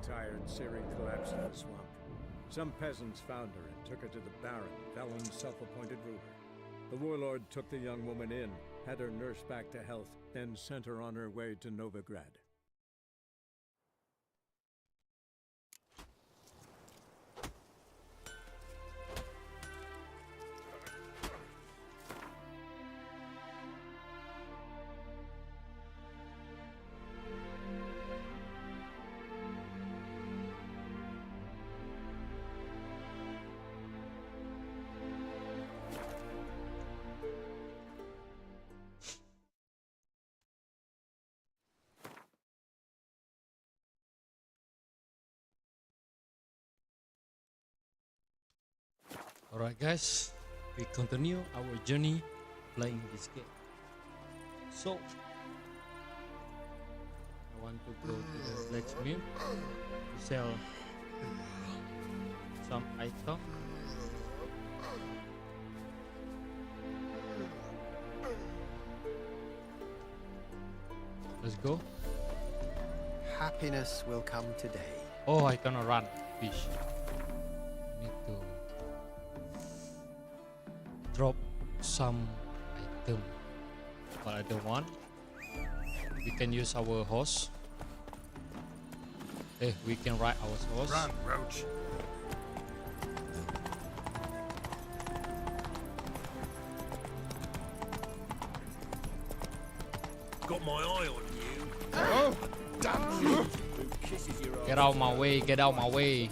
tired, Ciri collapsed in the swamp. Some peasants found her and took her to the Baron, Velen's self-appointed ruler. The warlord took the young woman in, had her nursed back to health, then sent her on her way to Novigrad. Alright guys, we continue our journey playing this game. So, I want to go to the blacksmith to sell some item. Let's go. Happiness will come today. Oh, I cannot run, fish. Need to drop some item, but I don't want. We can use our horse. Hey, we can ride our horse. Run, Roach. Got my eye on you. Oh, damn you! Get out my way, get out my way.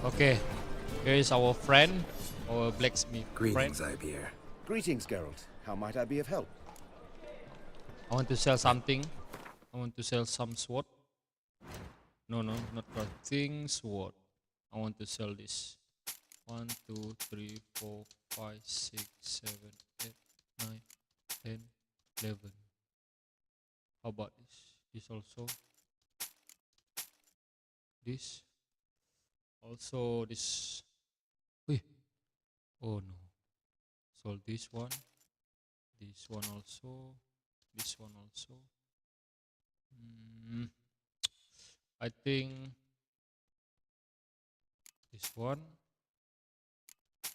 Okay, here is our friend, our blacksmith Greetings, friend. Ibeer. Greetings, Geralt. How might I be of help? I want to sell something. I want to sell some sword. No, not crafting sword. I want to sell this. 1, 2, 3, 4, 5, 6, 7, 8, 9, 10, 11. How about this? This also. This. Also this. Wait. Oh no. Sold this one. This one also. This one also. I think this one.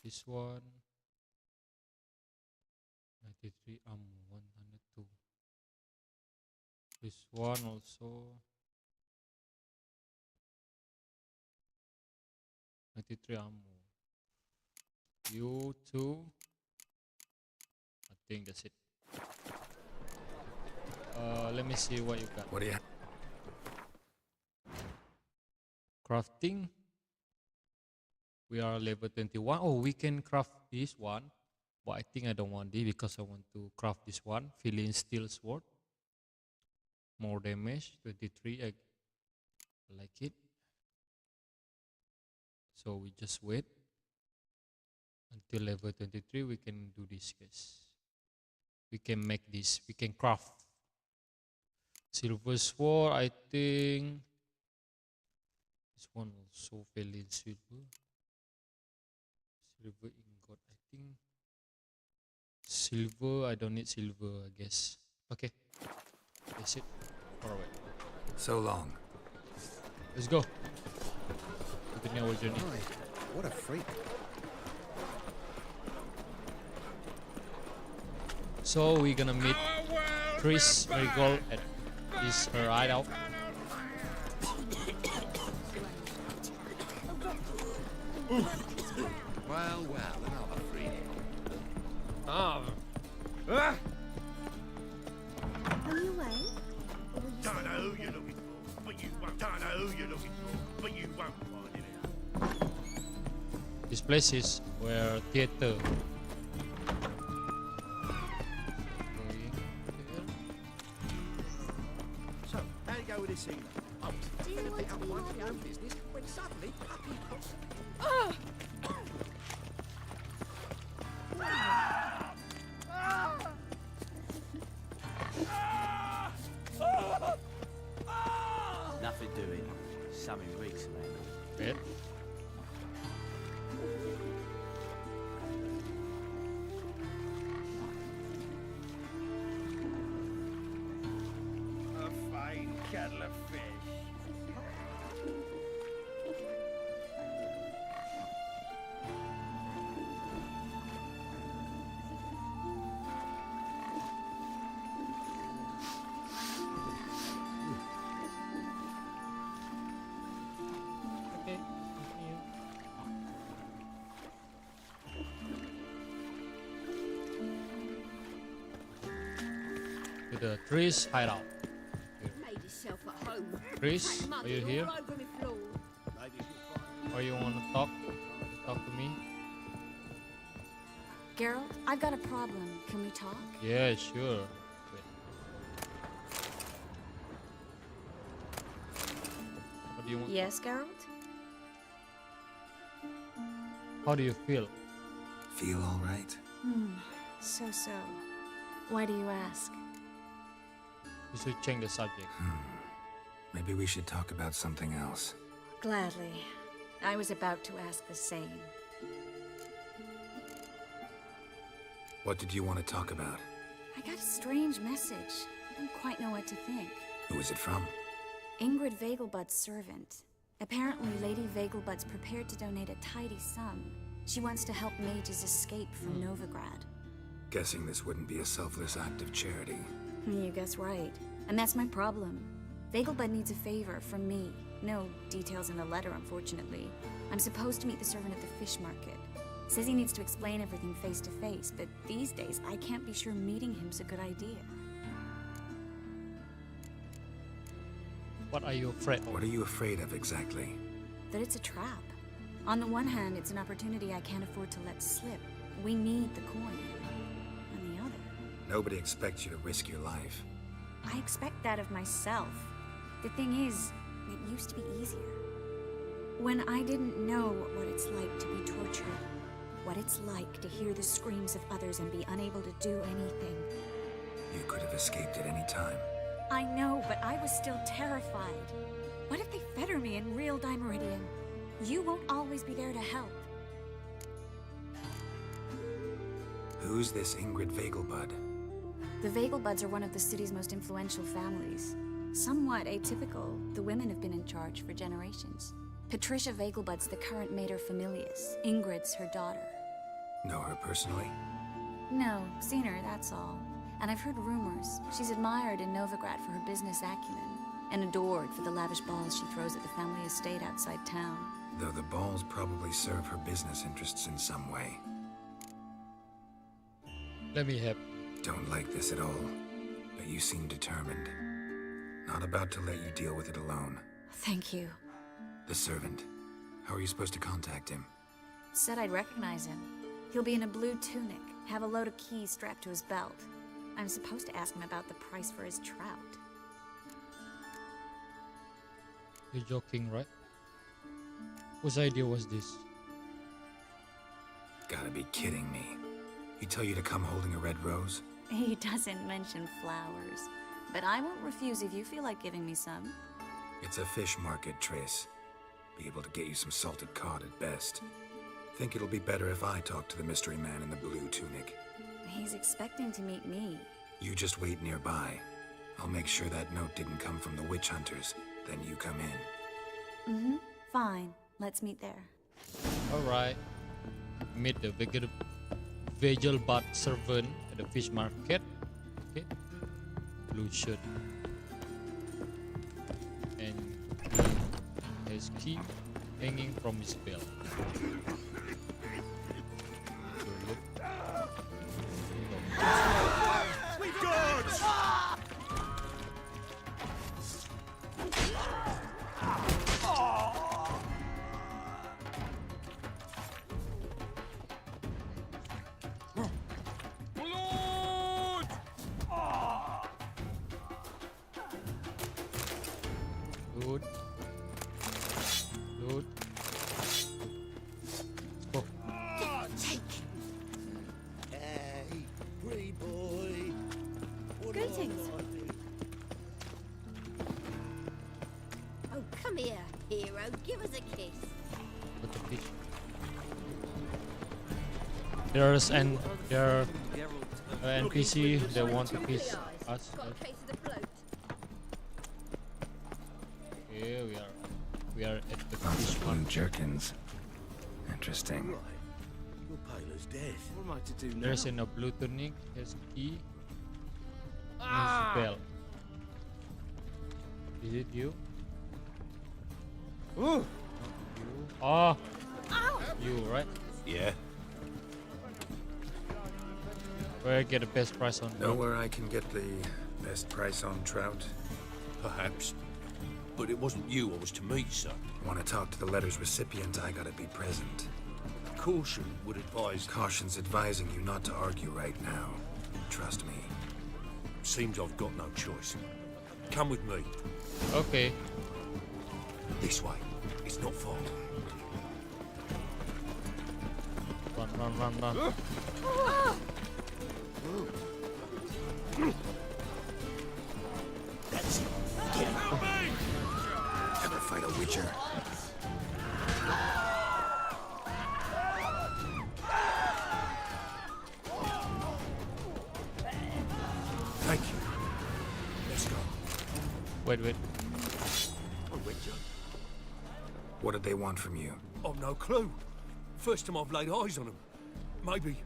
This one. 93 ammo, 102. This one also. 93 ammo. You too. I think that's it. Let me see what you got. What do you have? Crafting. We are level 21. Oh, we can craft this one. But I think I don't want this because I want to craft this one. Feeling steel sword. More damage. 23. I like it. So we just wait until level 23. We can do this, guys. We can make this. We can craft. Silver sword, I think. This one also fell in silver. Silver ingot, I think. Silver, I don't need silver, I guess. Okay. That's it. Alright. So long. Let's go. Continue our journey. My, what a freak. So we're gonna meet Chris Marigold at his hideout. Well, another freak. Ah! Are you away? Don't know who you're looking for, but you won't. Don't know who you're looking for, but you won't find it. This place is where theater. So, how you go with this evening? I was Do you going to want pick to up be one my of my own friend? business when suddenly Puppy pops. Nothing doing. Something reeks, man. Bed. kettle of fish. Okay, continue. To the trees hideout. Made yourself at home. Chris, Mud are you all here? over my floor. Or you want to talk? Talk to me? Geralt, I've got a problem. Can we talk? Yeah, sure. Wait. What do you want? Yes, Geralt? How do you feel? Feel all right? So. Why do you ask? You should change the subject. Maybe we should talk about something else. Gladly. I was about to ask the same. What did you want to talk about? I got a strange message. I don't quite know what to think. Who is it from? Ingrid Vegelbud's servant. Apparently, Lady Vegelbud's prepared to donate a tidy sum. She wants to help mages escape from Novigrad. Guessing this wouldn't be a selfless act of charity. You guess right. And that's my problem. Vegelbud needs a favor from me. No details in the letter, unfortunately. I'm supposed to meet the servant at the fish market. Says he needs to explain everything face to face, but these days I can't be sure meeting him's a good idea. What are you afraid of? What are you afraid of exactly? That it's a trap. On the one hand, it's an opportunity I can't afford to let slip. We need the coin. On the other, Nobody expects you to risk your life. I expect that of myself. The thing is, it used to be easier. When I didn't know what it's like to be tortured, what it's like to hear the screams of others and be unable to do anything. You could have escaped at any time. I know, but I was still terrified. What if they fetter me in real Dimeridian? You won't always be there to help. Who's this Ingrid Vegelbud? The Vegelbuds are one of the city's most influential families. Somewhat atypical, the women have been in charge for generations. Patricia Vegelbud's the current mater familias. Ingrid's her daughter. Know her personally? No, seen her, that's all. And I've heard rumors. She's admired in Novigrad for her business acumen, and adored for the lavish balls she throws at the family estate outside town. Though the balls probably serve her business interests in some way. Let me help. Don't like this at all, but you seem determined. Not about to let you deal with it alone. Thank you. The servant. How are you supposed to contact him? Said I'd recognize him. He'll be in a blue tunic, have a load of keys strapped to his belt. I'm supposed to ask him about the price for his trout. You're joking, right? Whose idea was this? Gotta be kidding me. He tell you to come holding a red rose? He doesn't mention flowers, but I won't refuse if you feel like giving me some. It's a fish market, Trace. Be able to get you some salted cod at best. Think it'll be better if I talk to the mystery man in the blue tunic. He's expecting to meet me. You just wait nearby. I'll make sure that note didn't come from the witch hunters. Then you come in. Fine, let's meet there. Alright. Meet the Vegelbud servant at the fish market. Okay. Blue shirt. And his key hanging from his belt. So look. Good. Good. Let's go. Hey, pretty boy. What Greetings. Oh, come here, hero. Give us a kiss. What the fish? There's an there NPC that want to kiss us. Got a case of the bloat. Okay, we are at the Lots fish of blue market. jerkins. Interesting. Right. You're pale as death. What am I to do now? There's a blue tunic. There's a key. Bell. Is it you? Ooh. You. Oh. You, right? Yeah. Where I get the best price on Know where I can get the best price on trout? Perhaps. But it wasn't you I was to meet, sir. Want to talk to the letter's recipient, I gotta be present. Caution would advise. Caution's advising you not to argue right now. Trust me. Seems I've got no choice. Come with me. Okay. This way. It's not far. Run. That's it. Get him. Help me! Ever fight a witcher? Thank you. Let's go. Wait. A witcher? What did they want from you? I've no clue. First time I've laid eyes on them. Maybe.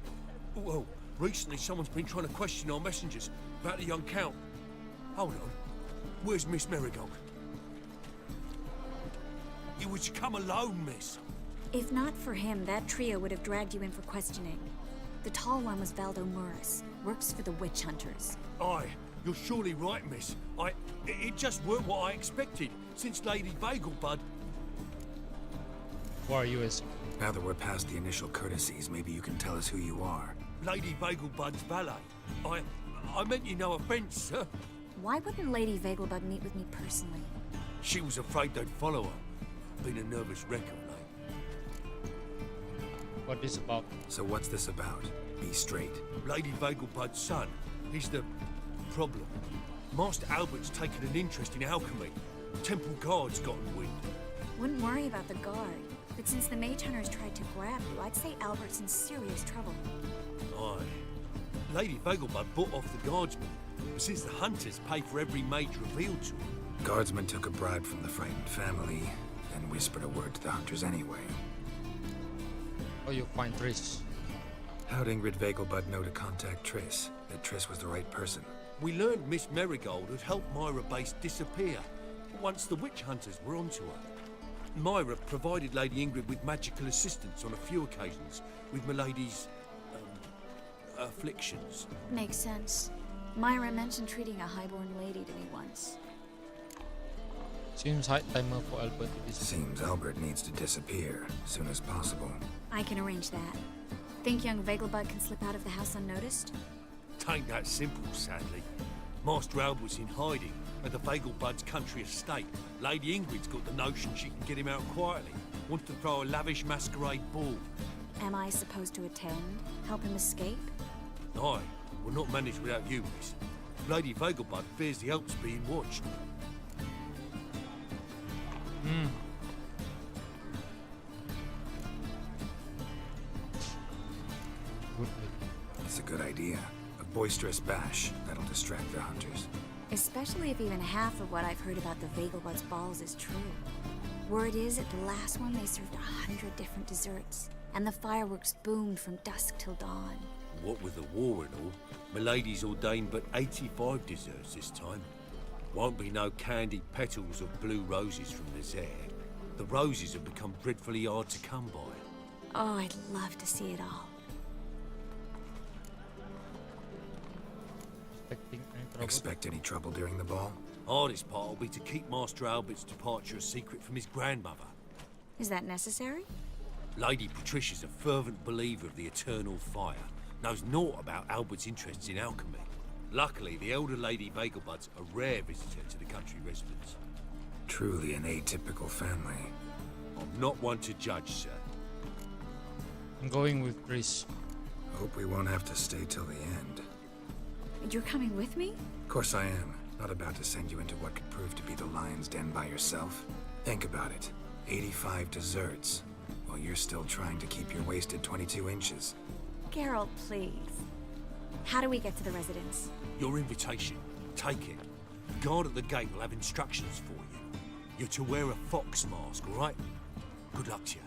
Well, recently someone's been trying to question our messengers about the young count. Hold on. Where's Miss Marigold? You was to come alone, miss. If not for him, that trio would have dragged you in for questioning. The tall one was Valdo Muris, works for the witch hunters. Aye, you're surely right, miss. It just weren't what I expected, since Lady Bagelbud. Who are you as? Now that we're past the initial courtesies, maybe you can tell us who you are. Lady Bagelbud's valet. I meant you no offence, sir. Why wouldn't Lady Vegelbud meet with me personally? She was afraid they'd follow her. Been a nervous wreck of late. What is about? So what's this about? Be straight. Lady Bagelbud's son, he's the problem. Master Albert's taken an interest in alchemy. Temple Guard's gotten wind. Wouldn't worry about the guard, but since the mage hunters tried to grab you, I'd say Albert's in serious trouble. Aye. Lady Bagelbud bought off the guardsmen, since the hunters pay for every mage revealed to them. Guardsmen took a bribe from the frightened family, then whispered a word to the hunters anyway. Oh, you find Trish. How'd Ingrid Vegelbud know to contact Triss? That Triss was the right person? We learned Miss Marigold had helped Myra Base disappear once the witch hunters were onto her. Myra provided Lady Ingrid with magical assistance on a few occasions with Milady's afflictions. Makes sense. Myra mentioned treating a highborn lady to me once. Seems high timer for Albert to disappear. Seems Albert needs to disappear as soon as possible. I can arrange that. Think young Vegelbud can slip out of the house unnoticed? Tain't that simple, sadly. Master Albert's in hiding at the Vegelbud's country estate. Lady Ingrid's got the notion she can get him out quietly. Wants to throw a lavish masquerade ball. Am I supposed to attend? Help him escape? Aye, we'll not manage without you, miss. Lady Vegelbud fears the Alps being watched. Good. It's a good idea. A boisterous bash that'll distract the hunters. Especially if even half of what I've heard about the Vegelbud's balls is true. Word is, at the last one they served 100 different desserts, and the fireworks boomed from dusk till dawn. What with the war and all, Milady's ordained but 85 desserts this time. Won't be no candied petals of blue roses from Nazaire. The roses have become dreadfully hard to come by. Oh, I'd love to see it all. Expecting any trouble? Expect any trouble during the ball? Hardest part will be to keep Master Albert's departure a secret from his grandmother. Is that necessary? Lady Patricia's a fervent believer of the eternal fire. Knows naught about Albert's interests in alchemy. Luckily, the elder Lady Vegelbud's a rare visitor to the country residence. Truly an atypical family. I'm not one to judge, sir. I'm going with Trish. Hope we won't have to stay till the end. You're coming with me? Of course I am. Not about to send you into what could prove to be the lion's den by yourself. Think about it. 85 desserts, while you're still trying to keep your waist at 22 inches. Geralt, please. How do we get to the residence? Your invitation. Take it. The guard at the gate will have instructions for you. You're to wear a fox mask, all right? Good luck to you.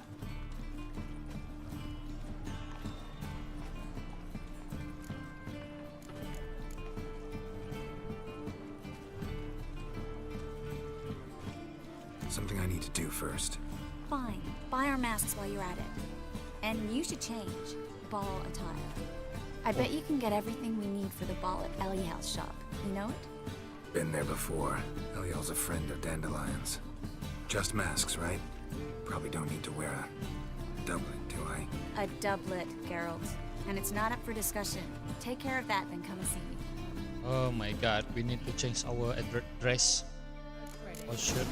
Something I need to do first. Fine. Buy our masks while you're at it. And you should change. Ball attire. I bet you can get everything we need for the ball at Eliel's shop. You know it? Been there before. Eliel's a friend of Dandelion's. Just masks, right? Probably don't need to wear a doublet, do I? A doublet, Geralt. And it's not up for discussion. Take care of that, then come and see me. Oh my god, we need to change our dress. Oh shit.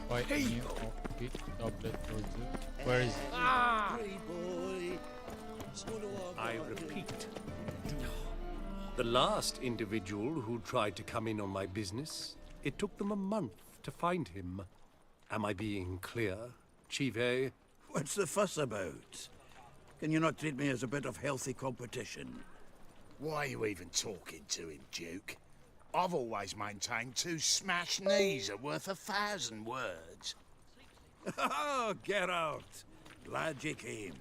Quite new outfit, doublet project. Where is it? Hey, boy. I repeat. The last individual who tried to come in on my business, it took them a month to find him. Am I being clear, Chive? What's the fuss about? Can you not treat me as a bit of healthy competition? Why are you even talking to him, Duke? I've always maintained 2 smashed knees are worth 1,000 words. Oh, Geralt. Glad you came.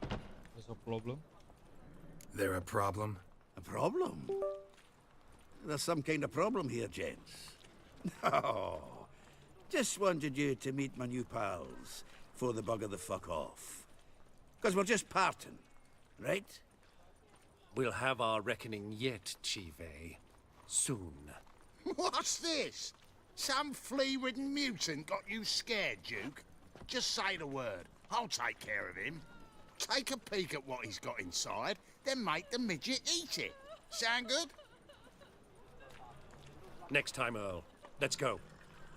There's a problem. There a problem? A problem? There's some kind of problem here, gents. Oh, just wanted you to meet my new pals before they bugger the fuck off. Because we're just parting, right? We'll have our reckoning yet, Chive. Soon. What's this? Some flea-ridden mutant got you scared, Duke? Just say the word. I'll take care of him. Take a peek at what he's got inside, then make the midget eat it. Sound good? Next time, Earl. Let's go.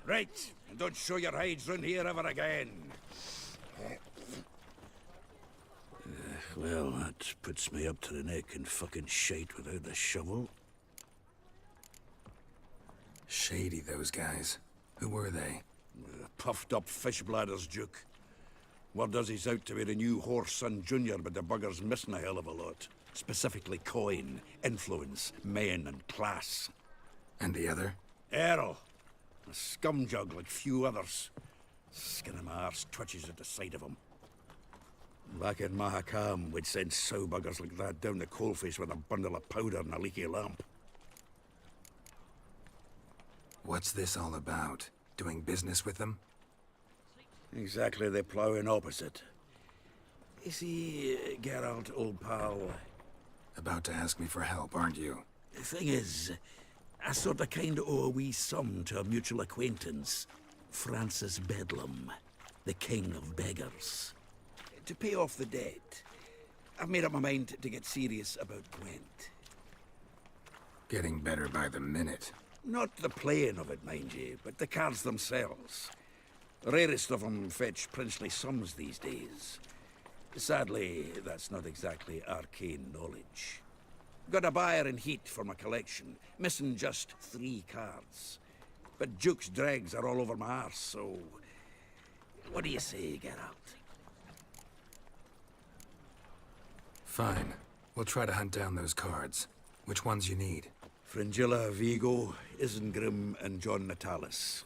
Right, and don't show your hides round here ever again. Well, that puts me up to the neck in fucking shite without the shovel. Shady, those guys. Who were they? Puffed up fish bladders, Duke. Word does he's out to be the new Horse-son Junior, but the bugger's missing a hell of a lot. Specifically coin, influence, men, and class. And the other? Errol. A scumjug like few others. Skin of my arse twitches at the sight of him. Back in Mahakam, we'd send sow buggers like that down the coalface with a bundle of powder and a leaky lamp. What's this all about? Doing business with them? Exactly the ploughing opposite. You see, Geralt, old pal... About to ask me for help, aren't you? The thing is, I sort of kind of owe a wee sum to a mutual acquaintance. Francis Bedlam, the king of beggars. To pay off the debt, I've made up my mind to get serious about Gwent. Getting better by the minute. Not the playing of it, mind you, but the cards themselves. The rarest of them fetch princely sums these days. Sadly, that's not exactly arcane knowledge. Got a buyer in heat for my collection, missing just 3 cards. But Duke's dregs are all over my arse, so... What do you say, Geralt? Fine. We'll try to hunt down those cards. Which ones you need? Fringilla, Vigo, Isengrim, and John Natalis.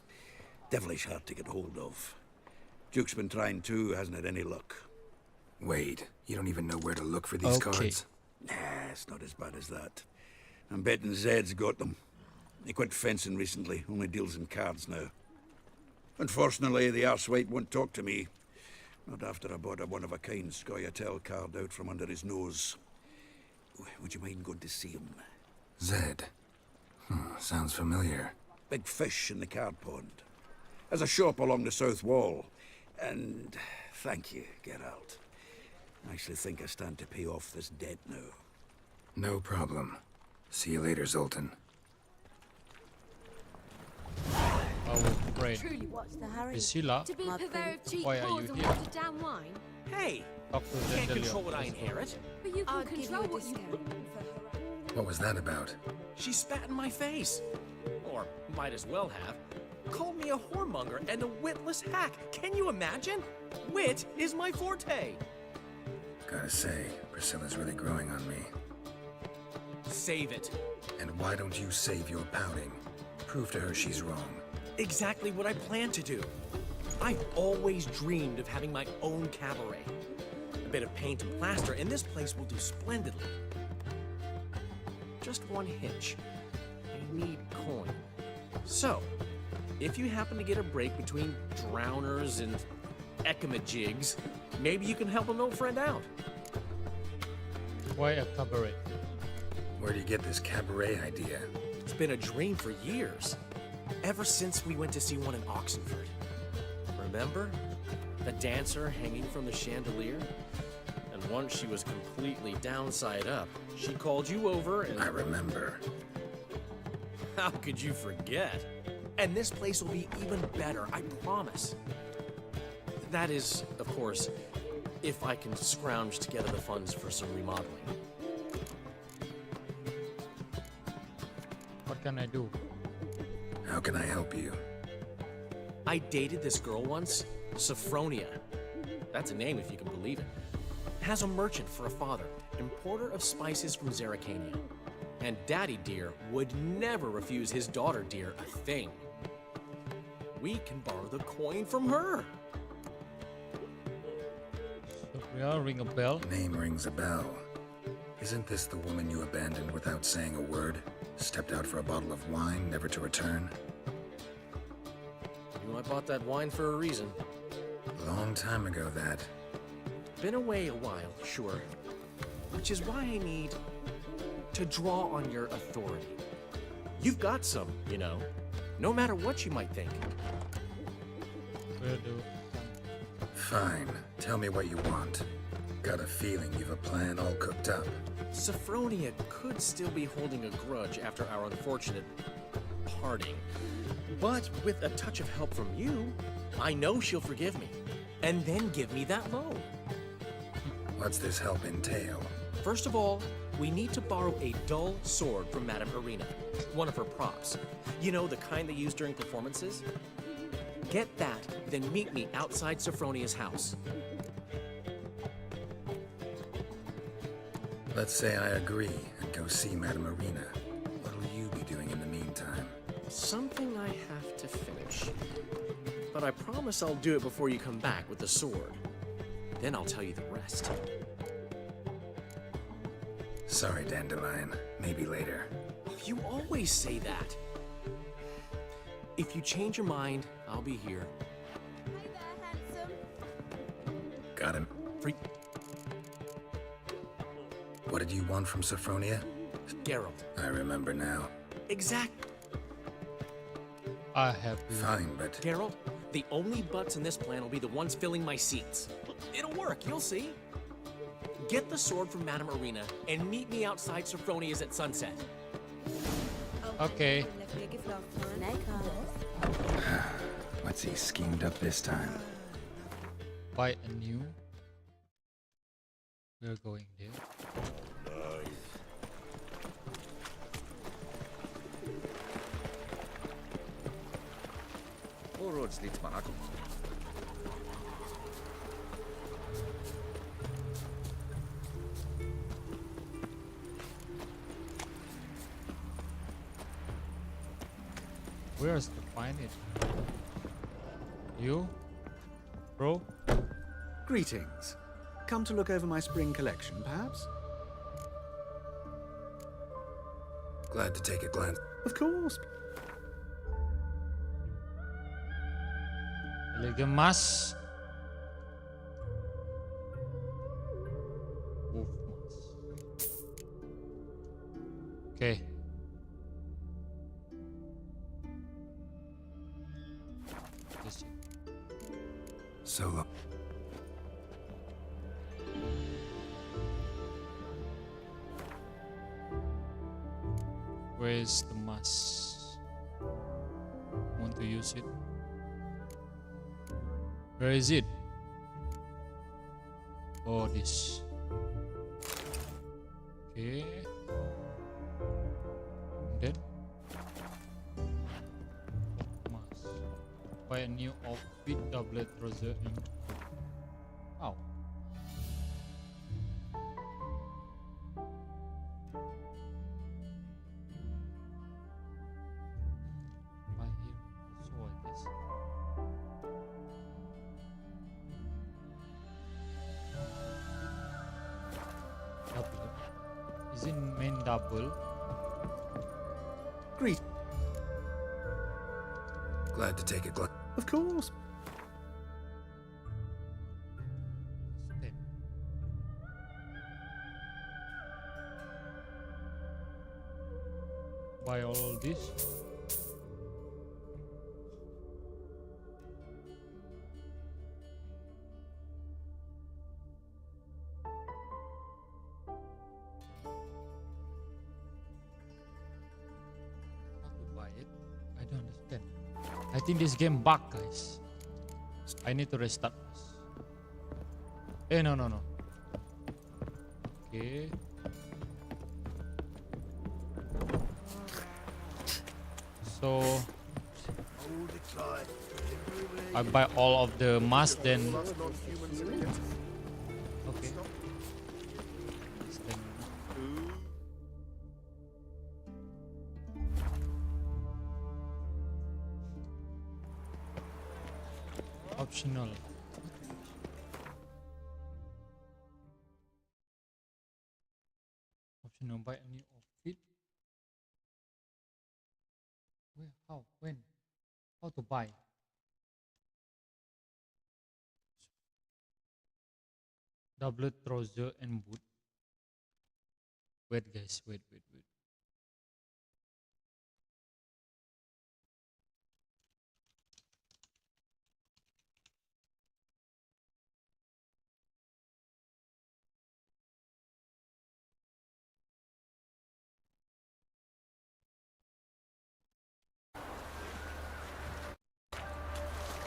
Devilish hard to get hold of. Duke's been trying too, hasn't had any luck. Wait, you don't even know where to look for these cards? Nah, it's not as bad as that. I'm betting Zed's got them. He quit fencing recently, only deals in cards now. Unfortunately, the arsewite won't talk to me. Not after I bought a one-of-a-kind Scoia'tael card out from under his nose. Would you mind going to see him? Zed. Sounds familiar. Big fish in the card pond. Has a shop along the south wall. And thank you, Geralt. I actually think I stand to pay off this debt now. No problem. See you later, Zoltan. Our friend. Truly, what's the hurry? Priscilla, To be purveyor of cheap why are whores you and here? watered down wine? Hey, Talk to can't Dandelion. control what I Let's go. inherit. But you can I'll give you control a what you discount. put in for her. What was that about? She spat in my face. Or might as well have. Called me a whoremonger and a witless hack. Can you imagine? Wit is my forte. Gotta say, Priscilla's really growing on me. Save it. And why don't you save your pouting? Prove to her she's wrong. Exactly what I plan to do. I've always dreamed of having my own cabaret. A bit of paint and plaster, and this place will do splendidly. Just one hitch. I need coin. So, if you happen to get a break between drowners and ecamajigs, maybe you can help an old friend out. Why a cabaret? Where do you get this cabaret idea? It's been a dream for years. Ever since we went to see one in Oxenford. Remember? The dancer hanging from the chandelier? And once she was completely downside up, she called you over and... I remember. How could you forget? And this place will be even better, I promise. That is, of course, if I can scrounge together the funds for some remodeling. What can I do? How can I help you? I dated this girl once, Sophronia. That's a name if you can believe it. Has a merchant for a father, importer of spices from Zerrikania. And Daddy Dear would never refuse his daughter Dear a thing. We can borrow the coin from her. Sophia, ring a bell. Name rings a bell. Isn't this the woman you abandoned without saying a word? Stepped out for a bottle of wine, never to return? You know, I bought that wine for a reason. Long time ago, that. Been away a while, sure. Which is why I need to draw on your authority. You've got some, you know, no matter what you might think. Where do? Fine. Tell me what you want. Got a feeling you've a plan all cooked up. Sophronia could still be holding a grudge after our unfortunate parting. But with a touch of help from you, I know she'll forgive me. And then give me that loan. What's this help entail? First of all, we need to borrow a dull sword from Madame Irina. One of her props. You know, the kind they use during performances? Get that, then meet me outside Sophronia's house. Let's say I agree and go see Madame Irina. What'll you be doing in the meantime? Something I have to finish. But I promise I'll do it before you come back with the sword. Then I'll tell you the rest. Sorry, Dandelion. Maybe later. You always say that. If you change your mind, I'll be here. Hi there, handsome. Got him. For What did you want from Sophronia? Geralt. I remember now. Exact. I have to. Fine, but... Geralt, the only butts in this plan will be the ones filling my seats. It'll work, you'll see. Get the sword from Madame Irina and meet me outside Sophronia's at sunset. Okay. What's he schemed up this time? Buy a new. We're going there. All roads lead to Monaco. Where's to find it? You? Bro? Greetings. Come to look over my spring collection, perhaps? Glad to take a glance. Of course. Elegant mask. Wolf mask. Okay. This Solo. Where is the mask? Want to use it? Where is it? Oh, this. Okay. And then mask. Buy a new outfit, doublet, trouser, and wow. double. Greet. Glad to take a glass. Of course. Step. Buy all this. How to buy it? I don't understand. I think this game bug, guys. I need to restart this. No. Okay. So I buy all of the masks, then okay. Optional. Optional, buy a new outfit. Where? How? When? How to buy? Doublet, trouser, and boot. Wait, guys. Wait.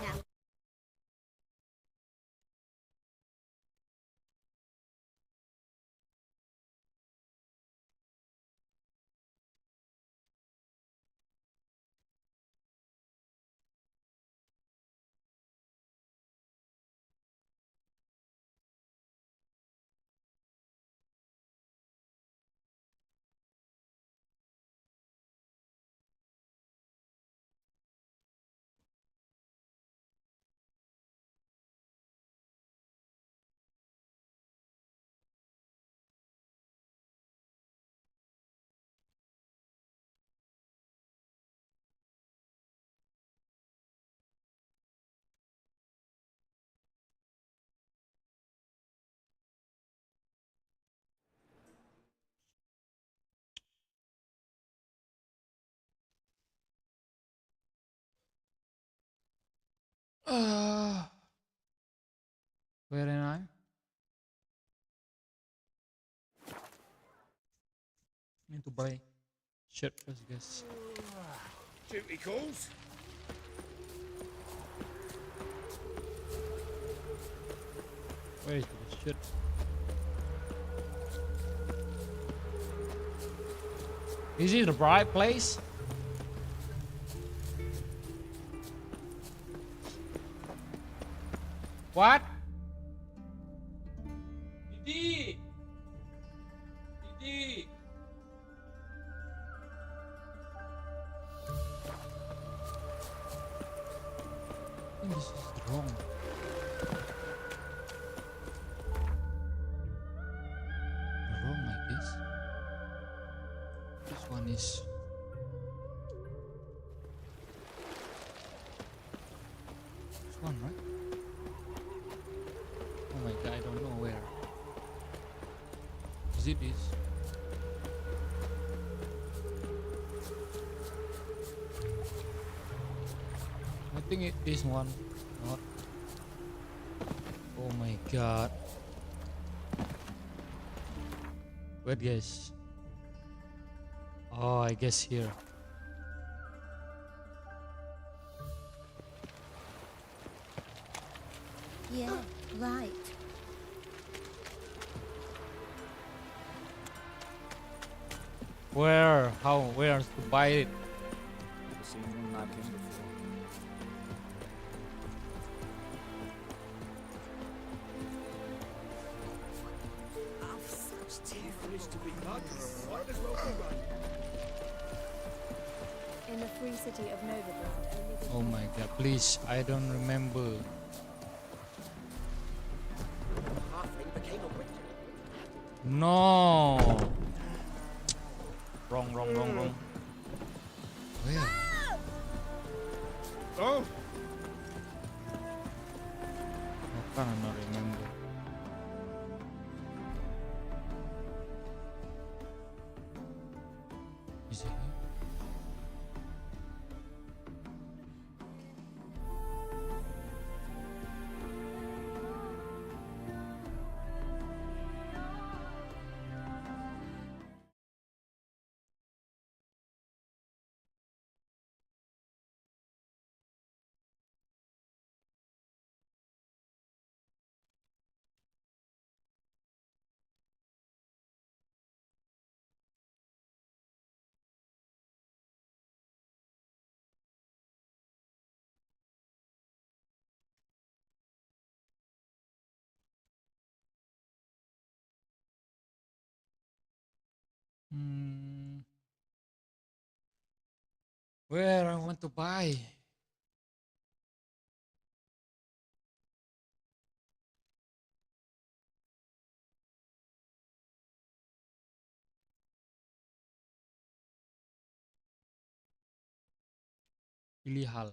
Now, Where am I? Need to buy shirt first, guys. Duty calls. Where is the shirt? Is it the right place? What? Didi! I think this is wrong. Wrong, I guess. This one is. This one, right? Oh my god, I don't know where. Is it this? I think it this one. Not. Oh my god. Wait, guys. Oh, I guess here. yeah, right. Where? How? Where to buy it? Never seen one like him before. I've such teeth to be murderous. Might as well be right. In the free city of Novigrad, only the Oh my god, please, I don't remember. Halfling became a witch. No. Wrong. Where? Oh! I cannot remember. Is it here? Where I want to buy? Pilih hal.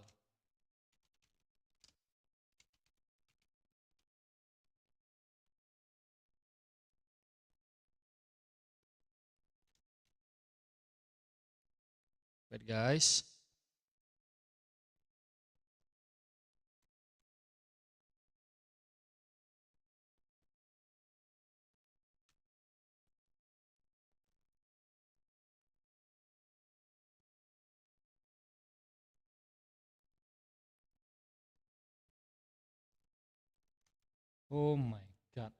Wait guys. Oh my god.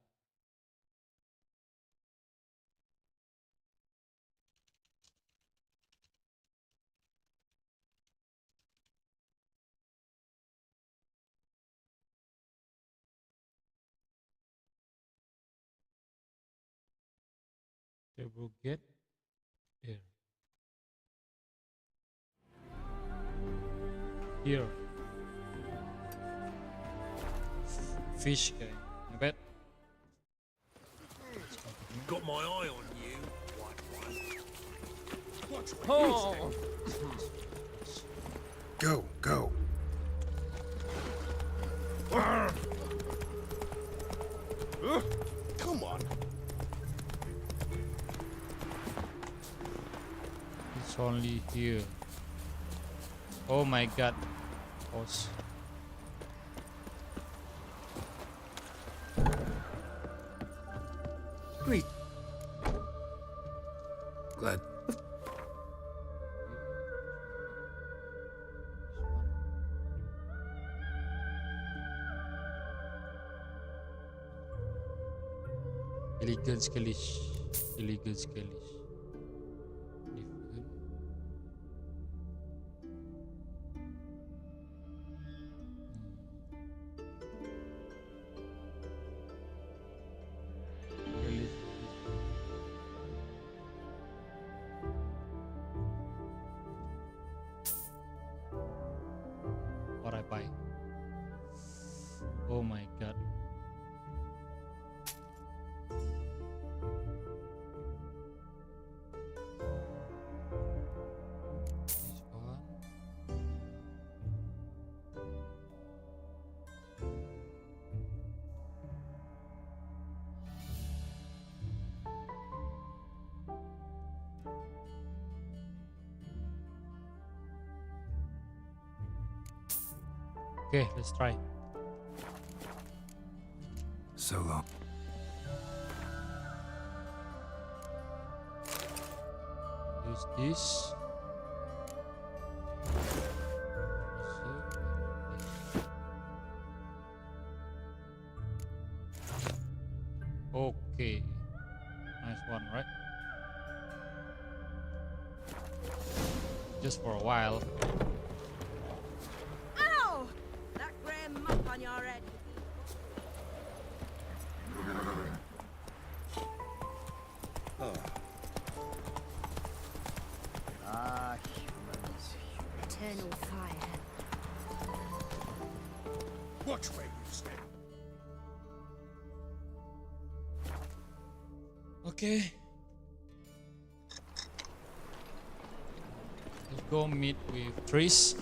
They will get there. Here. Fish guy. I bet. Got my eye on you, white one. Watch what Oh! you Go, go. Come on. It's only here. Oh my god. Pause. Great. Glad. Elegant Skellige. Elegant Skellige. What I buy? Oh my god. This one. Okay, let's try. So long. Use this. Okay. Nice one, right? Just for a while. Ow! That grey muck on your head. Ah, humans. Eternal fire. Watch where you step. Okay. go meet with Tris.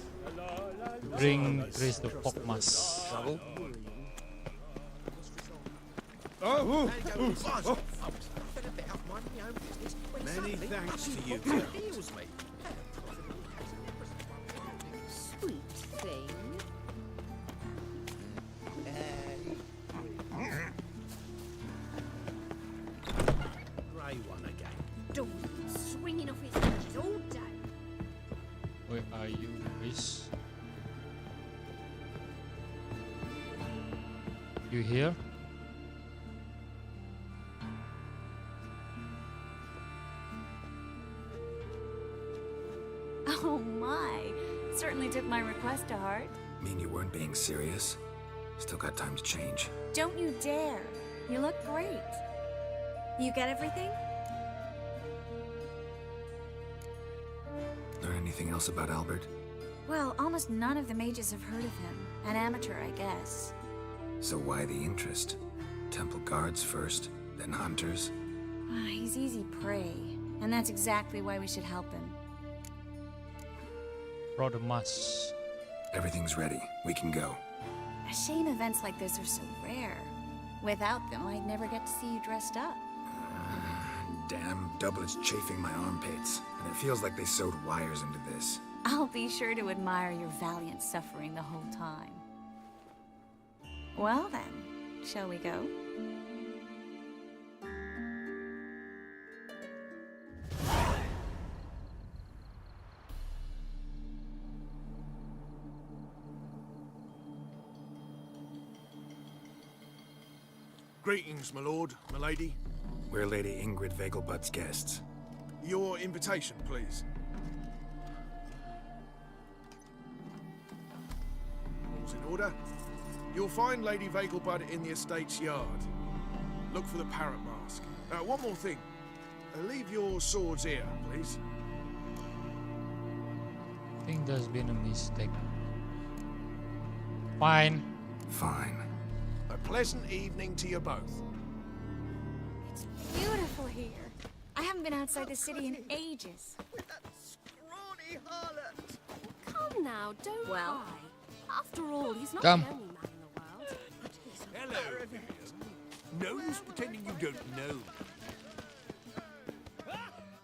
Bring Tris to Pokmas. Trouble? Oh! Many thanks to you, girls. Sweet thing. Grey one again. Dawn swinging off his hinges all day. Where are you, Tris? You here? Oh my. Certainly took my request to heart. Mean you weren't being serious? Still got time to change. Don't you dare. You look great. You get everything? Learn anything else about Albert? Well, almost none of the mages have heard of him. An amateur, I guess. So why the interest? Temple guards first, then hunters? He's easy prey. And that's exactly why we should help him. Brother Mas. Everything's ready. We can go. A shame events like this are so rare. Without them, I'd never get to see you dressed up. Damn doublet's chafing my armpits, and it feels like they sewed wires into this. I'll be sure to admire your valiant suffering the whole time. Well then, shall we go? Greetings, my lord, my lady. We're Lady Ingrid Vegelbud's guests. Your invitation, please. All's in order. You'll find Lady Vegelbud in the estate's yard. Look for the parrot mask. One more thing. Leave your swords here, please. I think there's been a mistake. Fine. Fine. A pleasant evening to you both. It's beautiful here. I haven't been outside the city in ages. With that scrawny harlot. Come now, don't Well? cry. After all, he's not Come. the only man in the world. Hello, Vivian. No use pretending you don't know.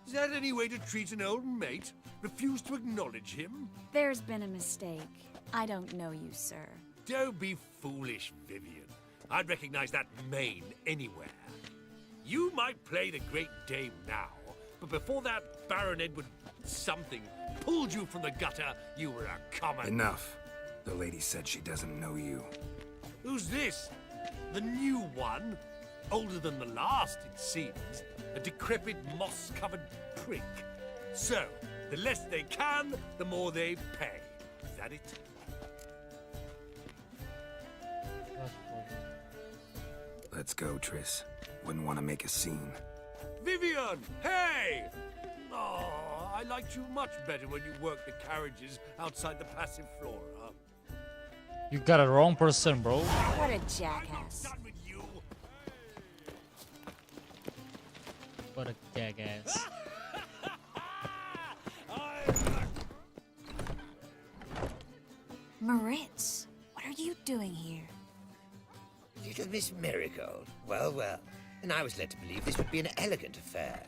Is that any way to treat an old mate? Refuse to acknowledge him? There's been a mistake. I don't know you, sir. Don't be foolish, Vivian. I'd recognize that mane anywhere. You might play the Great Dame now, but before that Baron Edward something pulled you from the gutter, you were a common... Enough. The lady said she doesn't know you. Who's this? The new one? Older than the last, it seems. A decrepit, moss-covered prick. So, the less they can, the more they pay. Is that it? Let's go, Triss. Wouldn't want to make a scene. Vivian! Hey! Oh, I liked you much better when you worked the carriages outside the passive flora. You got a wrong person, bro. What a jackass. Done with you. What a jackass. Moritz, what are you doing here? Little Miss Marigold. Well, well. And I was led to believe this would be an elegant affair.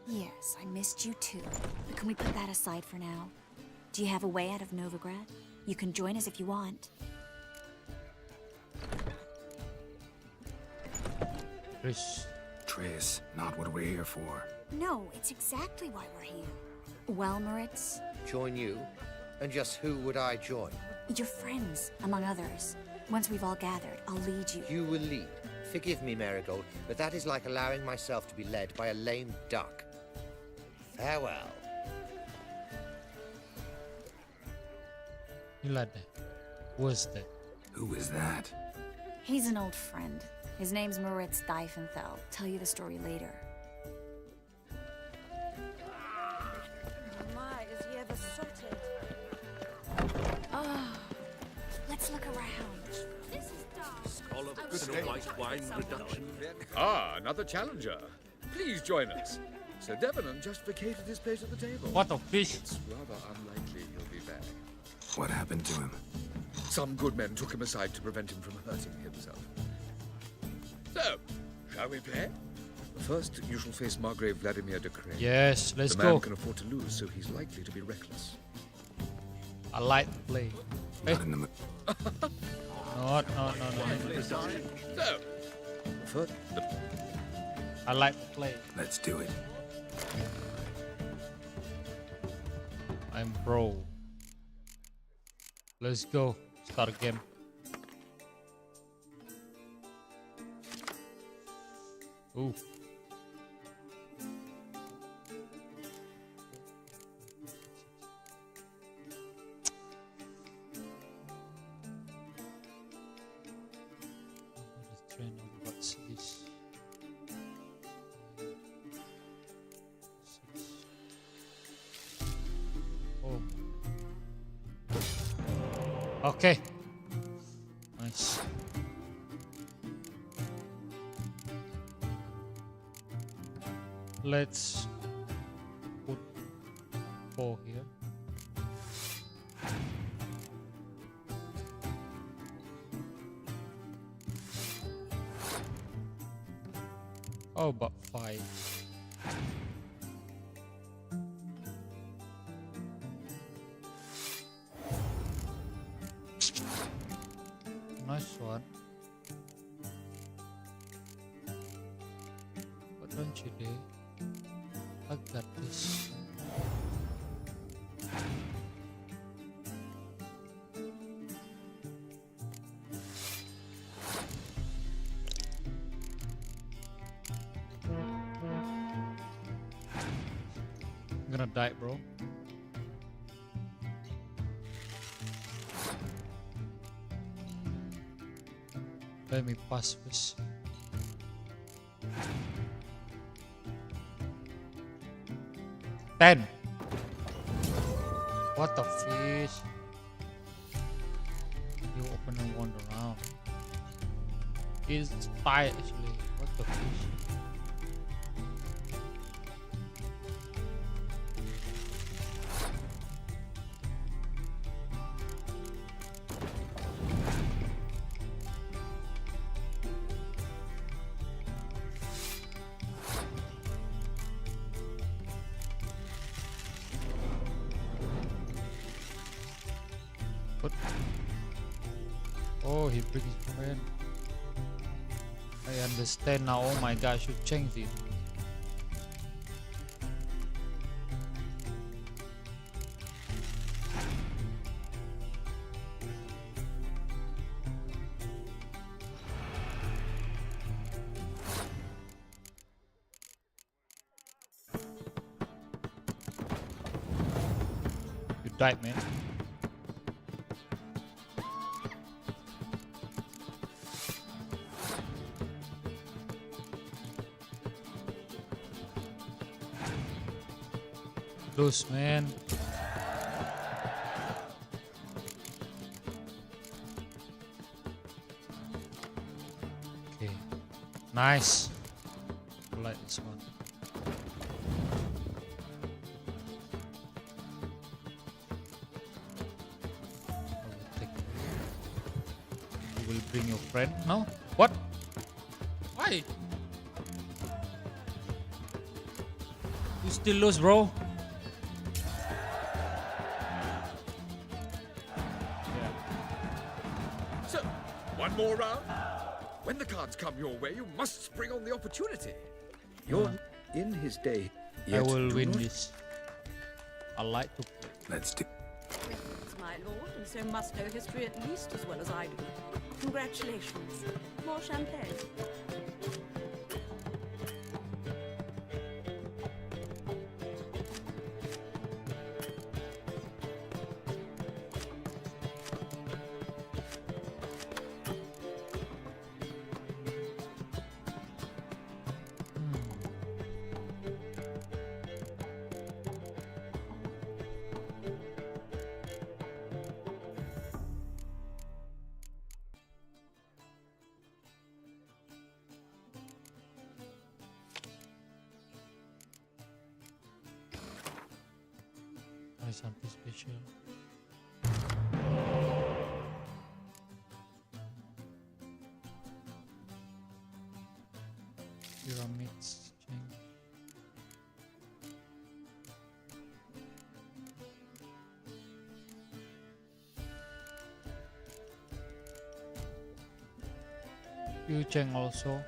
Yes, I missed you too. But can we put that aside for now? Do you have a way out of Novigrad? You can join us if you want. Triss, not what we're here for. No, it's exactly why we're here. Well, Moritz? Join you? And just who would I join? Your friends, among others. Once we've all gathered, I'll lead you. You will lead. Forgive me, Marigold, but that is like allowing myself to be led by a lame duck. Farewell. You like that? What's that? Who is that? He's an old friend. His name's Moritz Diefenthal. Tell you the story later. My, is he ever sotted? Oh, let's look around. This is dark. Scallop, Snow White wine reduction. Ah, another challenger. Please join us. Sir Devenant just vacated his place at the table. What a fish. It's rather unlikely he'll be back. What happened to him? Some good men took him aside to prevent him from hurting himself. So, shall we play? First, you shall face Margrave Vladimir de Craye. Yes, let's the man go. can afford to lose, so he's likely to be reckless. I like to play. Not in the mood. No. So, first, I like to play. Let's do it. I'm pro. Let's go. Start game. Ooh. What's this? Oh. Okay. Nice. Let's put 4 here. Oh, but 5. Nice one. But don't you dare. I got this. I'm gonna die, bro. Let me pass this. Ten. What the fish? You open and wander around. It's tight actually. What the fish? Oh, he brings his friend. I understand now. Oh my gosh, I should change it. You died, man. Close, man. Okay, nice. I like this one. You will bring your friend? No? What? Why? You still lose, bro. So, one more round. When the cards come your way, you must spring on the opportunity. You're in his day. I will win this. I like to play. Let's do. Greetings, my lord, and so must know history at least as well as I do. Congratulations. More champagne. something special. Pyramids change. You change also.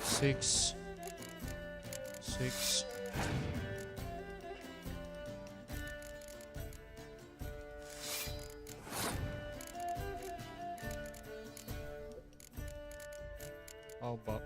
Six. How about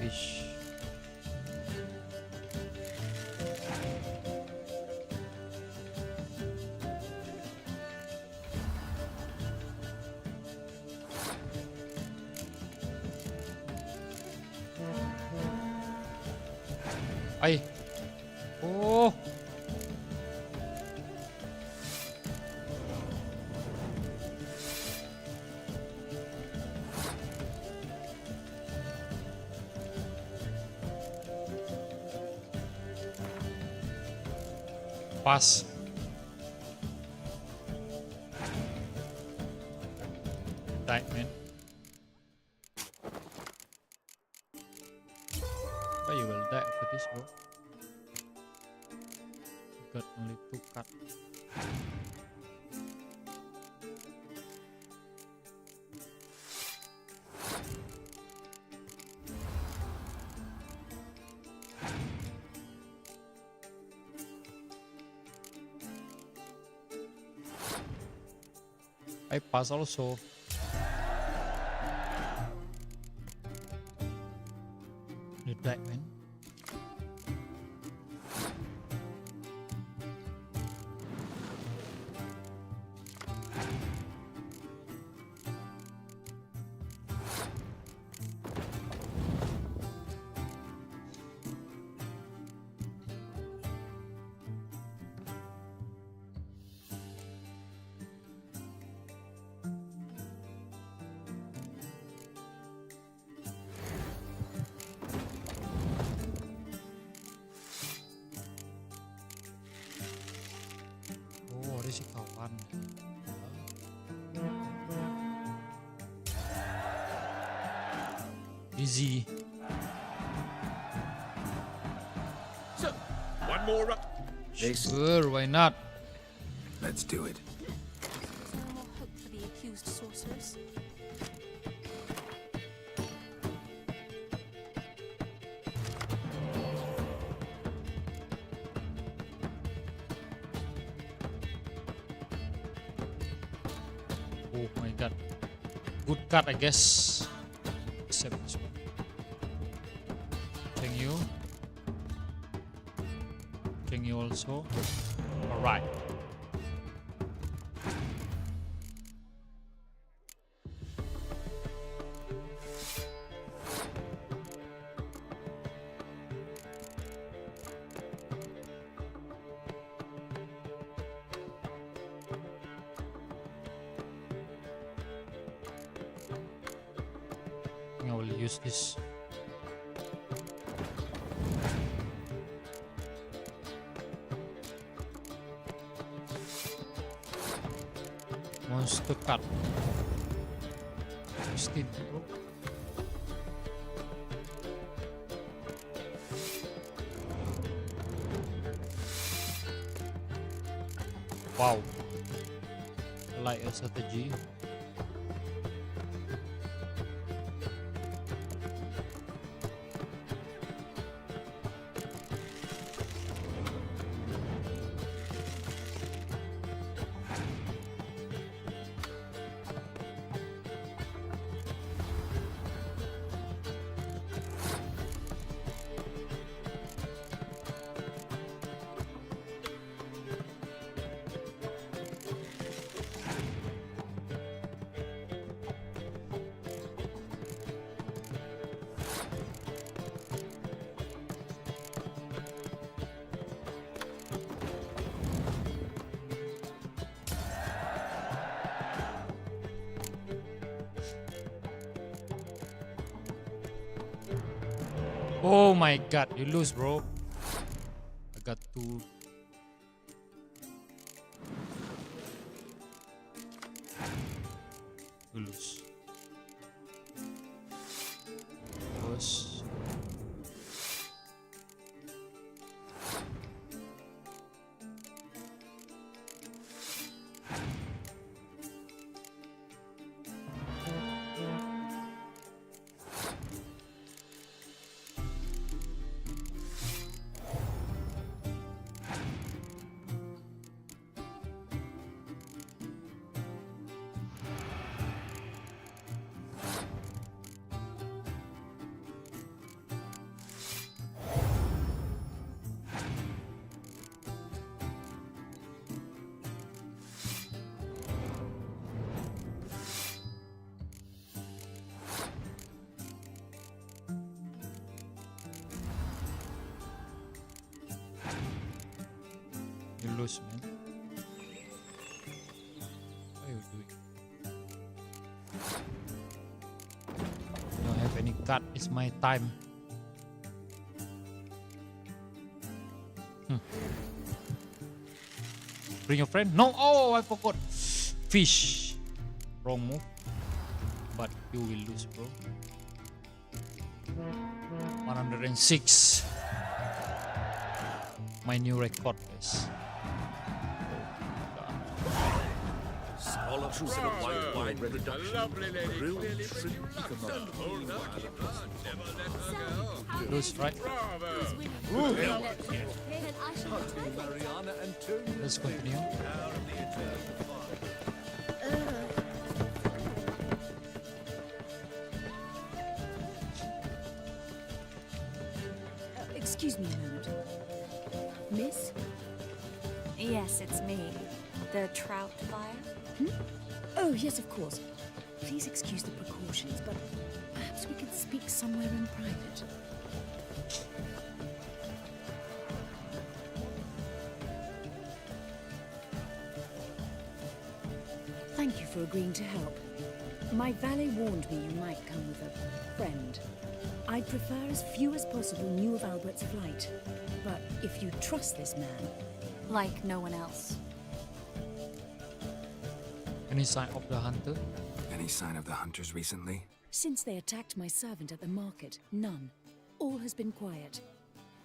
fish? Ay. Oh. Pas. Die, man. But you will die for this, bro. You got only 2 cut. I pass also. You die, man. Oh, ada si kawan. Easy. So, one more run. Sure, why not? Let's do it. There's no more hope for the accused sorcerers. Oh my god. Good cut, I guess. Except this one. Can you? Can you also? Alright. I will use this. Monster cut. 16, bro. Wow. I like a strategy. Oh my god, you lose, bro. I got two. You lose. Push. You lose, man. What are you doing? Don't have any card. It's my time. Bring your friend. No. Oh, I forgot. Fish. Wrong move. But you will lose, bro. 106. My new record, guys. Scallops in a white wine production. Grilled shrimp. Lose, right? Let's continue. Excuse me a moment. Miss? Yes, it's me. The trout buyer? Oh, yes, of course. Please excuse the precautions, but perhaps we could speak somewhere in private. Thank you for agreeing to help. My valet warned me you might come with a friend. I'd prefer as few as possible knew of Albert's flight. But if you trust this man... Like no one else. Any sign of the hunter? Any sign of the hunters recently? Since they attacked my servant at the market, none. All has been quiet.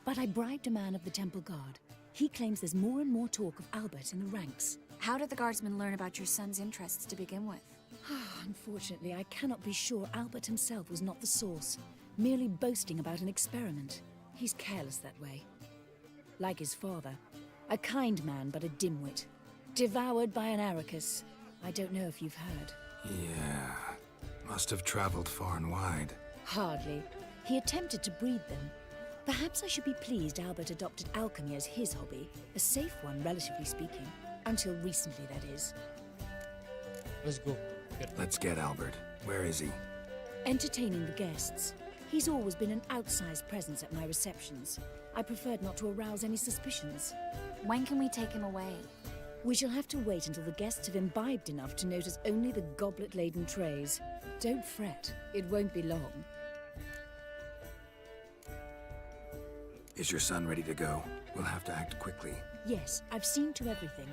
But I bribed a man of the Temple Guard. He claims there's more and more talk of Albert in the ranks. How did the guardsmen learn about your son's interests to begin with? Unfortunately, I cannot be sure Albert himself was not the source, merely boasting about an experiment. He's careless that way. Like his father, a kind man but a dimwit. Devoured by an Arachus. I don't know if you've heard. Yeah. Must have traveled far and wide. Hardly. He attempted to breed them. Perhaps I should be pleased Albert adopted alchemy as his hobby. A safe one, relatively speaking. Until recently, that is. Let's go. Let's get Albert. Where is he? Entertaining the guests. He's always been an outsized presence at my receptions. I preferred not to arouse any suspicions. When can we take him away? We shall have to wait until the guests have imbibed enough to notice only the goblet-laden trays. Don't fret, it won't be long. Is your son ready to go? We'll have to act quickly. Yes, I've seen to everything.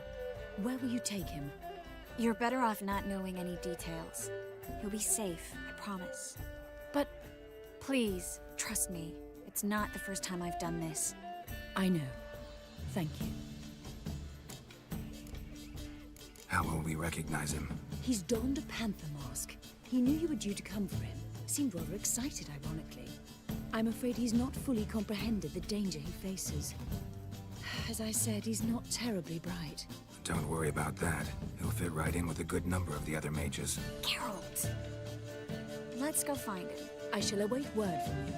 Where will you take him? You're better off not knowing any details. He'll be safe, I promise. But... Please, trust me. It's not the first time I've done this. I know. Thank you. How will we recognize him? He's donned a panther mask. He knew you were due to come for him. Seemed rather excited, ironically. I'm afraid he's not fully comprehended the danger he faces. As I said, he's not terribly bright. Don't worry about that. He'll fit right in with a good number of the other mages. Geralt! Let's go find him. I shall await word from you.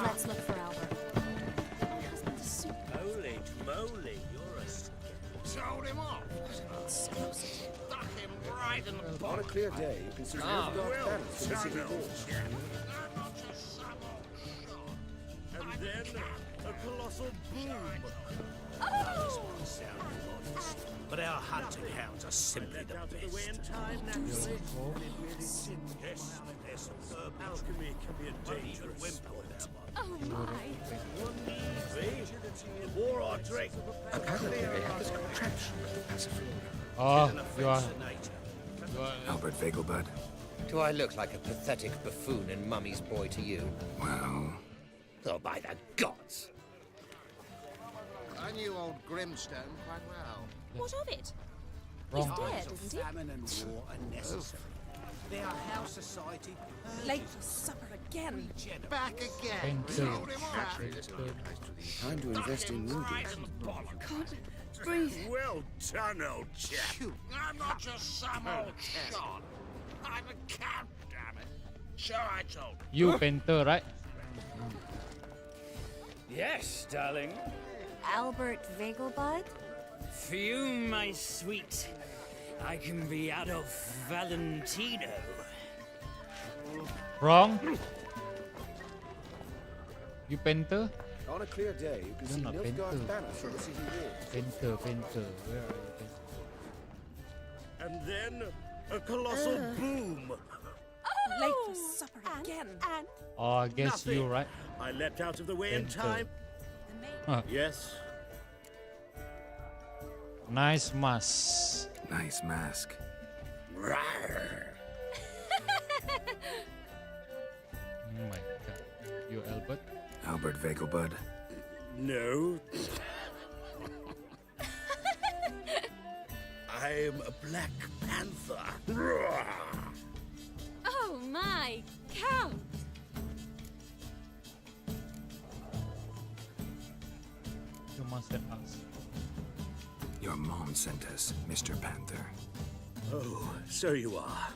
Let's look for Albert. My husband's a super... Holy moly, you're a Told him off. Stuck him right in the On a clear day, you can see Nilfgaard's banners from the city walls. And then a colossal boom. This one sounded modest, but our hunting hounds are simply the Out of the best. way in time, naturally. And it really did. Yes, they're superb. Alchemy can be a dangerous sport. Oh my! See? War or drink. Apparently they have this contraption with the passive. Oh, you are. Albert Vegelbud? Do I look like a pathetic buffoon and mummy's boy to you? Well... Oh, by the gods! I knew old Grimstone quite well. What of it? Wrong. He's dead, isn't he? Famine and war are necessary. They are how society Late for supper again. back again. Painter. Told him off. Time to invest in movies. God, breathe. Well done, old chap. I'm not just some old shot. I'm a cat, damn it. So I told you. You painter, right? Yes, darling. Albert Vegelbud? For you, my sweet, I can be Adolf Valentino. Wrong. You painter? On a clear day, you can see You're not Nilfgaard's painter. banners from the city walls. Painter, painter. Where are you? And then a colossal boom. Late for supper again. And Oh, I guess you, Nothing. right? I leapt out of the way in Painter. time. Huh. Yes. Nice mask. Nice mask. Rawr. Oh my god. You Albert? Albert Vegelbud? No. I'm a Black Panther. Rawr. oh my, Count! You must have asked. Your mom sent us, Mr. Panther. Oh, so you are.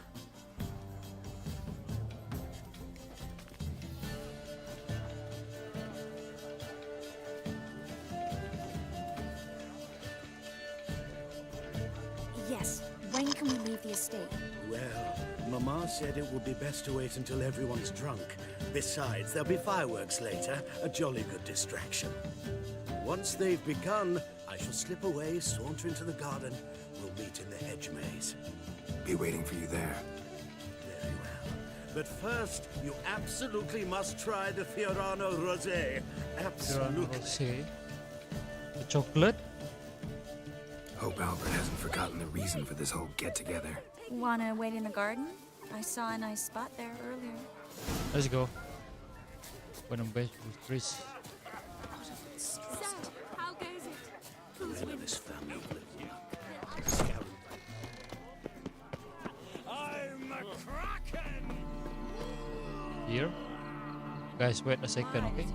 Yes, when can we leave the estate? Well, Mama said it would be best to wait until everyone's drunk. Besides, there'll be fireworks later, a jolly good distraction. Once they've begun, I shall slip away, saunter into the garden. We'll meet in the hedge maze. Be waiting for you there. Very well. But first, you absolutely must try the Fiorano Rosé. Absolutely. Rosé. The chocolate? Hope Albert hasn't forgotten the reason for this whole get-together. Wanna wait in the garden? I saw a nice spot there earlier. Let's go. When I'm best with Chris. So, how goes it? Who's None of this family will live here. I'm a kraken! Here. Guys, wait a second, okay?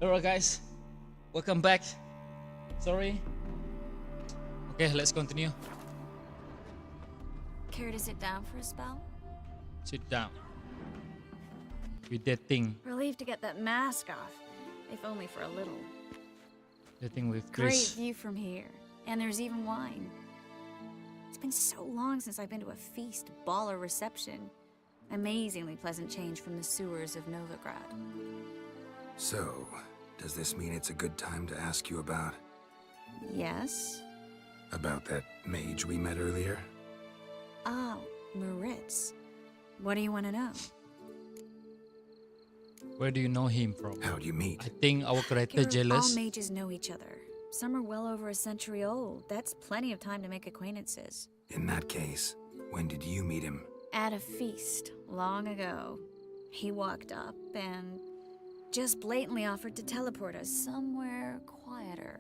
Alright, guys, welcome back. Sorry. Okay, let's continue. Care to sit down for a spell? Sit down. With that thing. Relieved to get that mask off, if only for a little. The thing with Great Chris. view from here, and there's even wine. It's been so long since I've been to a feast, ball, or reception. Amazingly pleasant change from the sewers of Novigrad. So, does this mean it's a good time to ask you about... Yes? About that mage we met earlier? Oh, Moritz. What do you want to know? Where do you know him from? How'd you meet? I think our character Geralt, jealous. all mages know each other. Some are well over a century old. That's plenty of time to make acquaintances. In that case, when did you meet him? At a feast, long ago. He walked up and just blatantly offered to teleport us somewhere quieter.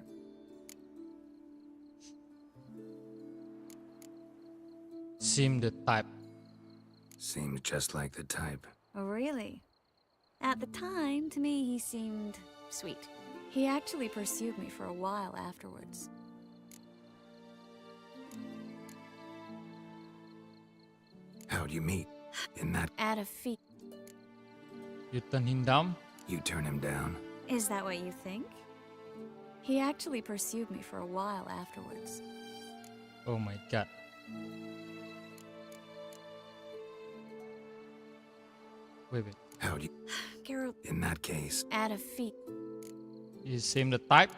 Seemed the type. Seemed just like the type. Oh, really? At the time, to me, he seemed sweet. He actually pursued me for a while afterwards. How'd you meet? In that... At a feast. You turn him down? You turn him down? Is that what you think? He actually pursued me for a while afterwards. Oh my god. Wait. How'd you... Geralt. In that case... At a feast. You seem the type?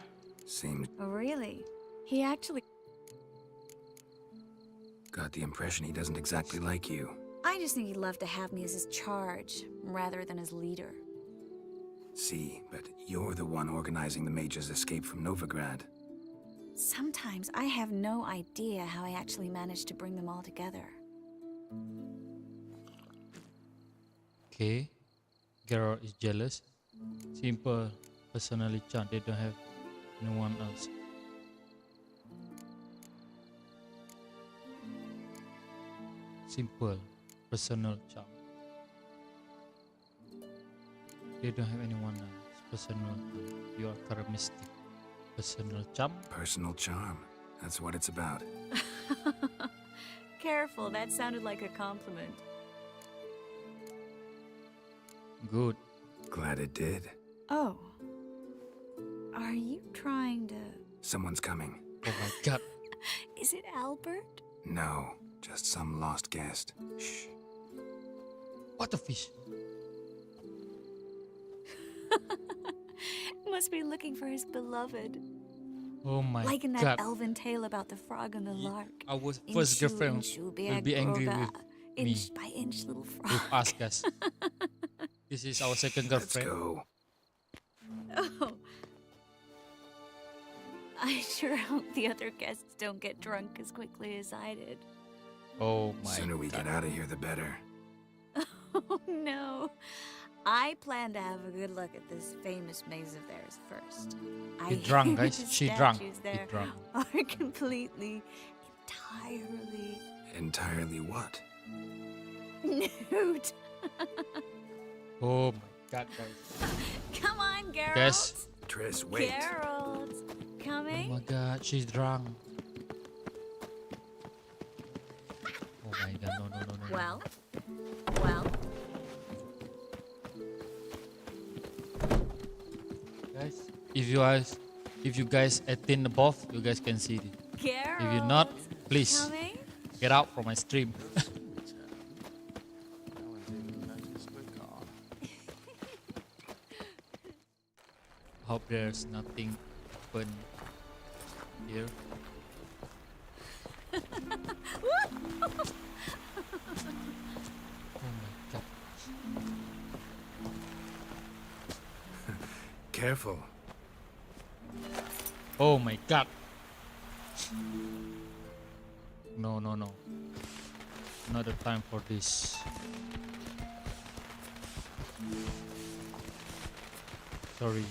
Seemed... Oh, really? He actually... Got the impression he doesn't exactly like you. I just think he'd love to have me as his charge, rather than his leader. See, but you're the one organizing the mage's escape from Novigrad. Sometimes I have no idea how I actually managed to bring them all together. Okay. Geralt is jealous. Simple. Personally charmed. They don't have anyone else. Simple. Personal charm. They don't have anyone else. Personal charm. You are charismatic. Personal charm. Personal charm. That's what it's about. Careful, that sounded like a compliment. Good. Glad it did. Oh. Are you trying to... Someone's coming. Oh my god. Is it Albert? No, just some lost guest. Shh. What a fish. Must be looking for his beloved. Oh my like in that god. elven tale about the frog and the lark. Our first girlfriend will be angry with me. Inch by inch, little frog. With us, guys. This is our second girlfriend. Let's go. Oh. I sure hope the other guests don't get drunk as quickly as I did. Oh my Sooner we get out of here, the better. Oh no. I plan to have a good look at this famous maze of theirs first. She's drunk, guys. The She drunk. statues She there drunk. are completely, entirely Entirely what? nude. Oh my god, guys. Come on, Geralt. Guys. Triss, wait. Geralt, Oh coming? my god, she's drunk. Oh my god, no. Well. Guys, if you guys attain above, you guys can see it. Geralt, If you're not, please coming? get out from my stream. Hope there's nothing open here. Oh my god. Careful. Oh my god. No. Not the time for this. Sorry.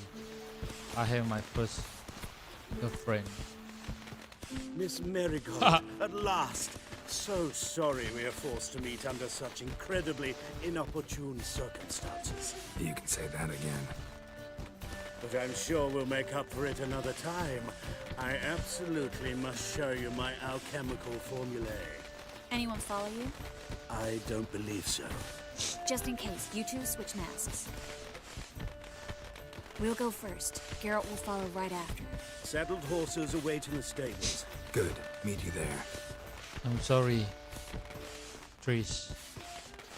I have my first girlfriend. Miss Marigold, at last. So sorry we are forced to meet under such incredibly inopportune circumstances. You can say that again. But I'm sure we'll make up for it another time. I absolutely must show you my alchemical formulae. Anyone follow you? I don't believe so. Just in case, you two switch masks. We'll go first. Geralt will follow right after. Saddled horses await in the stables. Good. Meet you there. I'm sorry, Trish.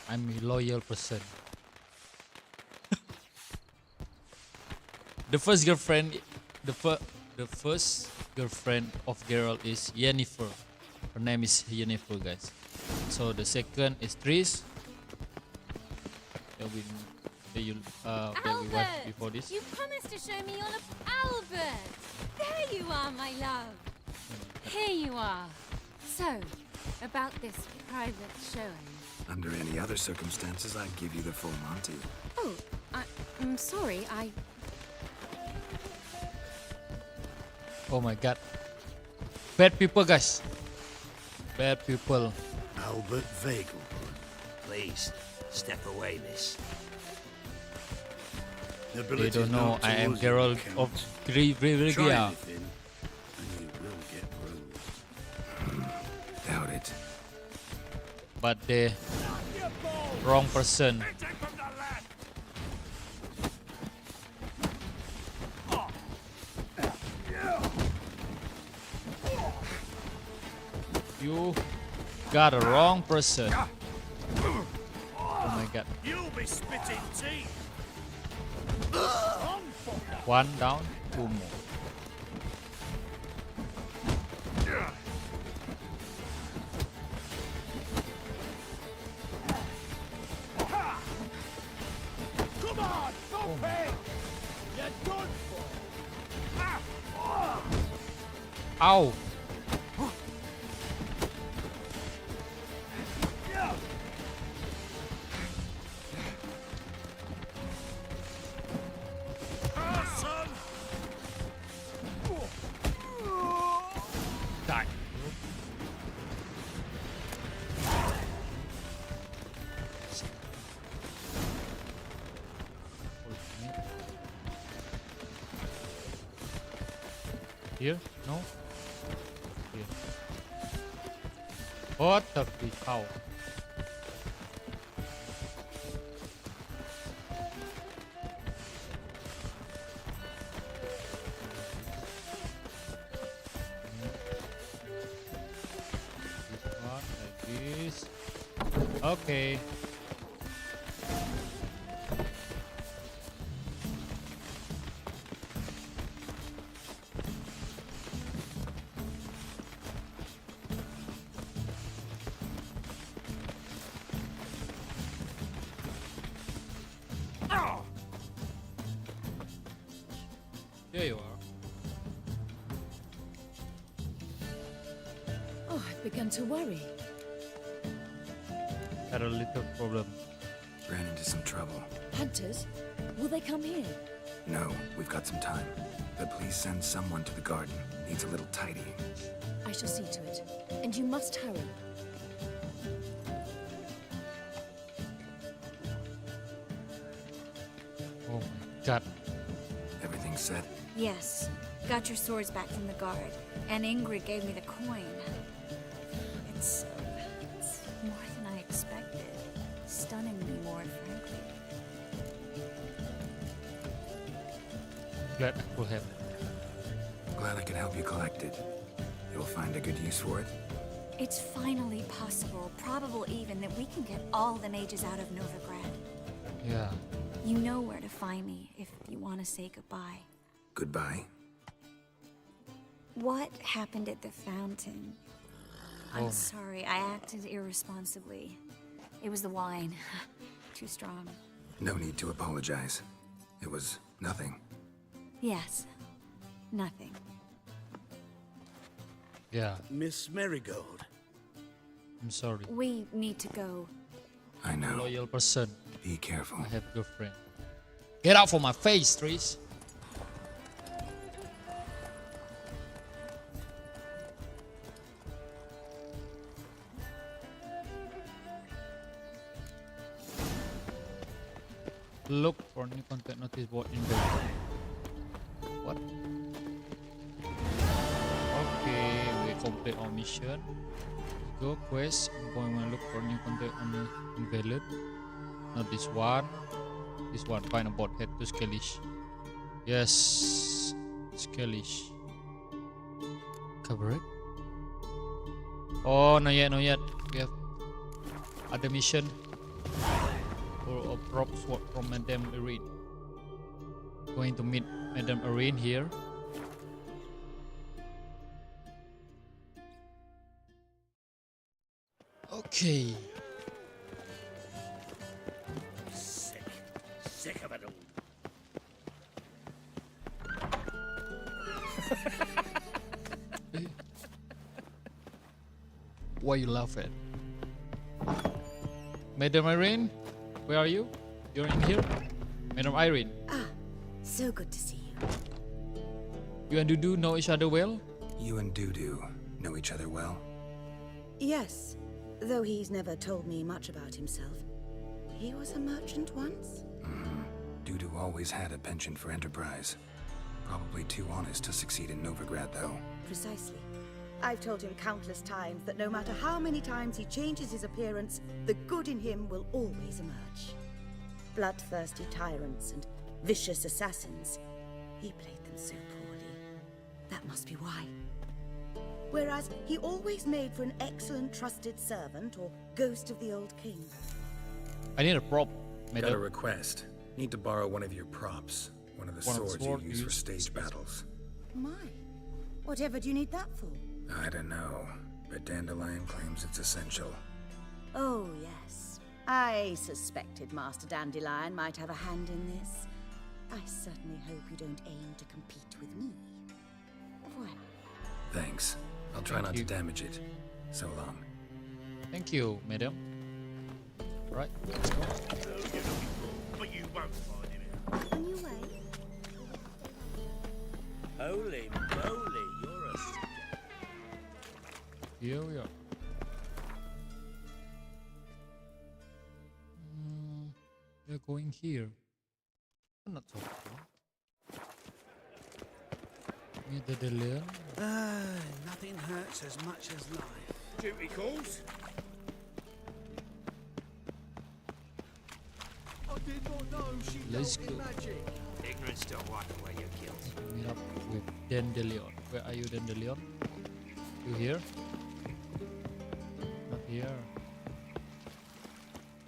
I'm a loyal person. The first girlfriend of Geralt is Yennefer. Her name is Yennefer, guys. So the second is Trish. That we watched before this. You promised to show me all of Albert. There you are, my love. Here you are. So, about this private showing. Under any other circumstances, I'd give you the full Monty. Oh, I'm sorry. Oh my god. Bad people, guys. Bad people. Albert Vagel. Please, step away, miss. They don't know I am Geralt of Rivia. Doubt it. But the wrong person. You got a wrong person. Oh my god. You'll be spitting teeth. One down, two more. Come on, stop it! You're done for. Ow! Die. Here? No? Here. What the cow? Okay. There you are. Oh, I've begun to worry. Had a little problem. Ran into some trouble. Hunters? Will they come here? No, we've got some time. But please send someone to the garden. Needs a little tidying. I shall see to it. And you must hurry. Oh my god. Everything set? Yes. Got your swords back from the guard. And Ingrid gave me the coin. It's more than I expected. Stunningly more, frankly. Glad I could help. Glad I could help you collect it. You'll find a good use for it? It's finally possible, probable even, that we can get all the mages out of Novigrad. Yeah. You know where to find me if you want to say goodbye. Goodbye? What happened at the fountain? I'm Oh. sorry, I acted irresponsibly. It was the wine. Too strong. No need to apologize. It was nothing. Yes. Nothing. Yeah. Miss Marigold. I'm sorry. We need to go. I know. Loyal person. Be careful. I have girlfriend. Get out from my face, Trish. Look for new content notice board in the complete our mission. Let's go quest. I'm going to look for new content on the village. Not this one. This one. Find a boat. Head to Skellige. Yes, Skellige. Cover it. Oh, not yet, not yet. We have other mission. Or a prop sword from Madame Irene. Going to meet Madame Irene here. Okay. Sick of it all. Why you laugh at? Madame Irene, where are you? You're in here? Madame Irene. Ah, so good to see you. You and Dudu know each other well? You and Dudu know each other well? Yes, though he's never told me much about himself. He was a merchant once? Dudu always had a penchant for enterprise. Probably too honest to succeed in Novigrad, though. Precisely. I've told him countless times that no matter how many times he changes his appearance, the good in him will always emerge. Bloodthirsty tyrants and vicious assassins. He played them so poorly. That must be why. Whereas he always made for an excellent trusted servant or ghost of the old king. I need a prop. Got a request. Need to borrow one of your props. One of the swords you use for stage battles. My, whatever do you need that for? I don't know, but Dandelion claims it's essential. Oh, yes. I suspected Master Dandelion might have a hand in this. I certainly hope you don't aim to compete with me. Voilà. Thanks. I'll try not to damage it. So long. Thank you, madam. Right, let's go. But you won't find him. On your way. Holy moly, you're a... Here we are. We're going here. I'm not so sure. Near the Delian. Nothing hurts as much as life. Duty calls? I did not know she Let's dealt in go. magic. Ignorance don't wipe away your guilt. Meet up with Dandelion. Where are you, Dandelion? You here? Not here.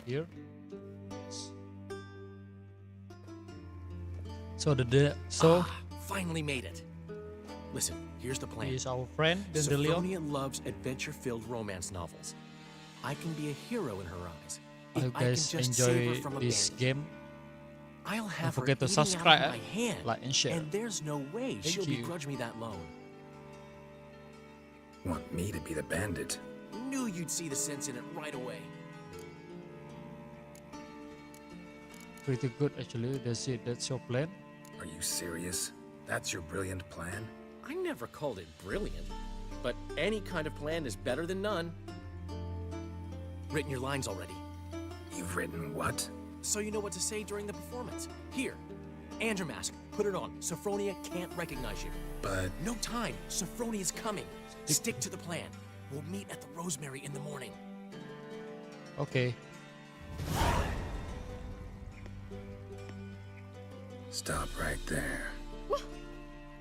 Here? Yes. So Finally made it. Listen, here's the plan. he is our friend, Dandelion. Sophronia loves adventure-filled romance novels. I can be a hero in her eyes. I hope If I can guys just save her enjoy from this abandonment. game. I'll Don't have her forget to eating out of subscribe, my hand, like and share. and there's no way Thank she'll you. begrudge me that loan. Want me to be the bandit? Knew you'd see the sense in it right away. Pretty good actually. That's it. That's your plan. Are you serious? That's your brilliant plan? I never called it brilliant, but any kind of plan is better than none. Written your lines already. You've written what? So you know what to say during the performance. Here, and your mask. Put it on. Sophronia can't recognize you. But... No time. Sophronia's coming. Stick to the plan. We'll meet at the Rosemary in the morning. Okay. Stop right there. What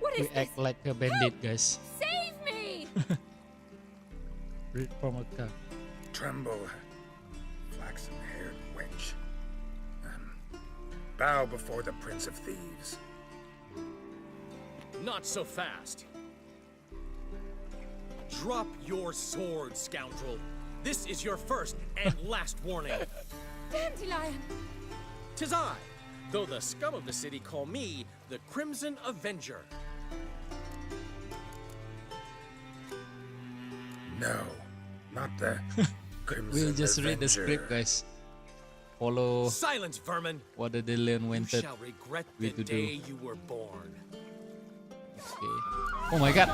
We is this? act like a bandit, guys. Save me! Read from a car. Tremble, flaxen-haired wench. Bow before the Prince of Thieves. Not so fast. Drop your sword, scoundrel. This is your first and last warning. Dandelion! 'Tis I, though the scum of the city call me the Crimson Avenger. No, not the Crimson We'll just read the Avenger. script, guys. Follow Silence, vermin. what the Dylan You wanted shall regret we the to do. day you were born. Okay. Oh my god.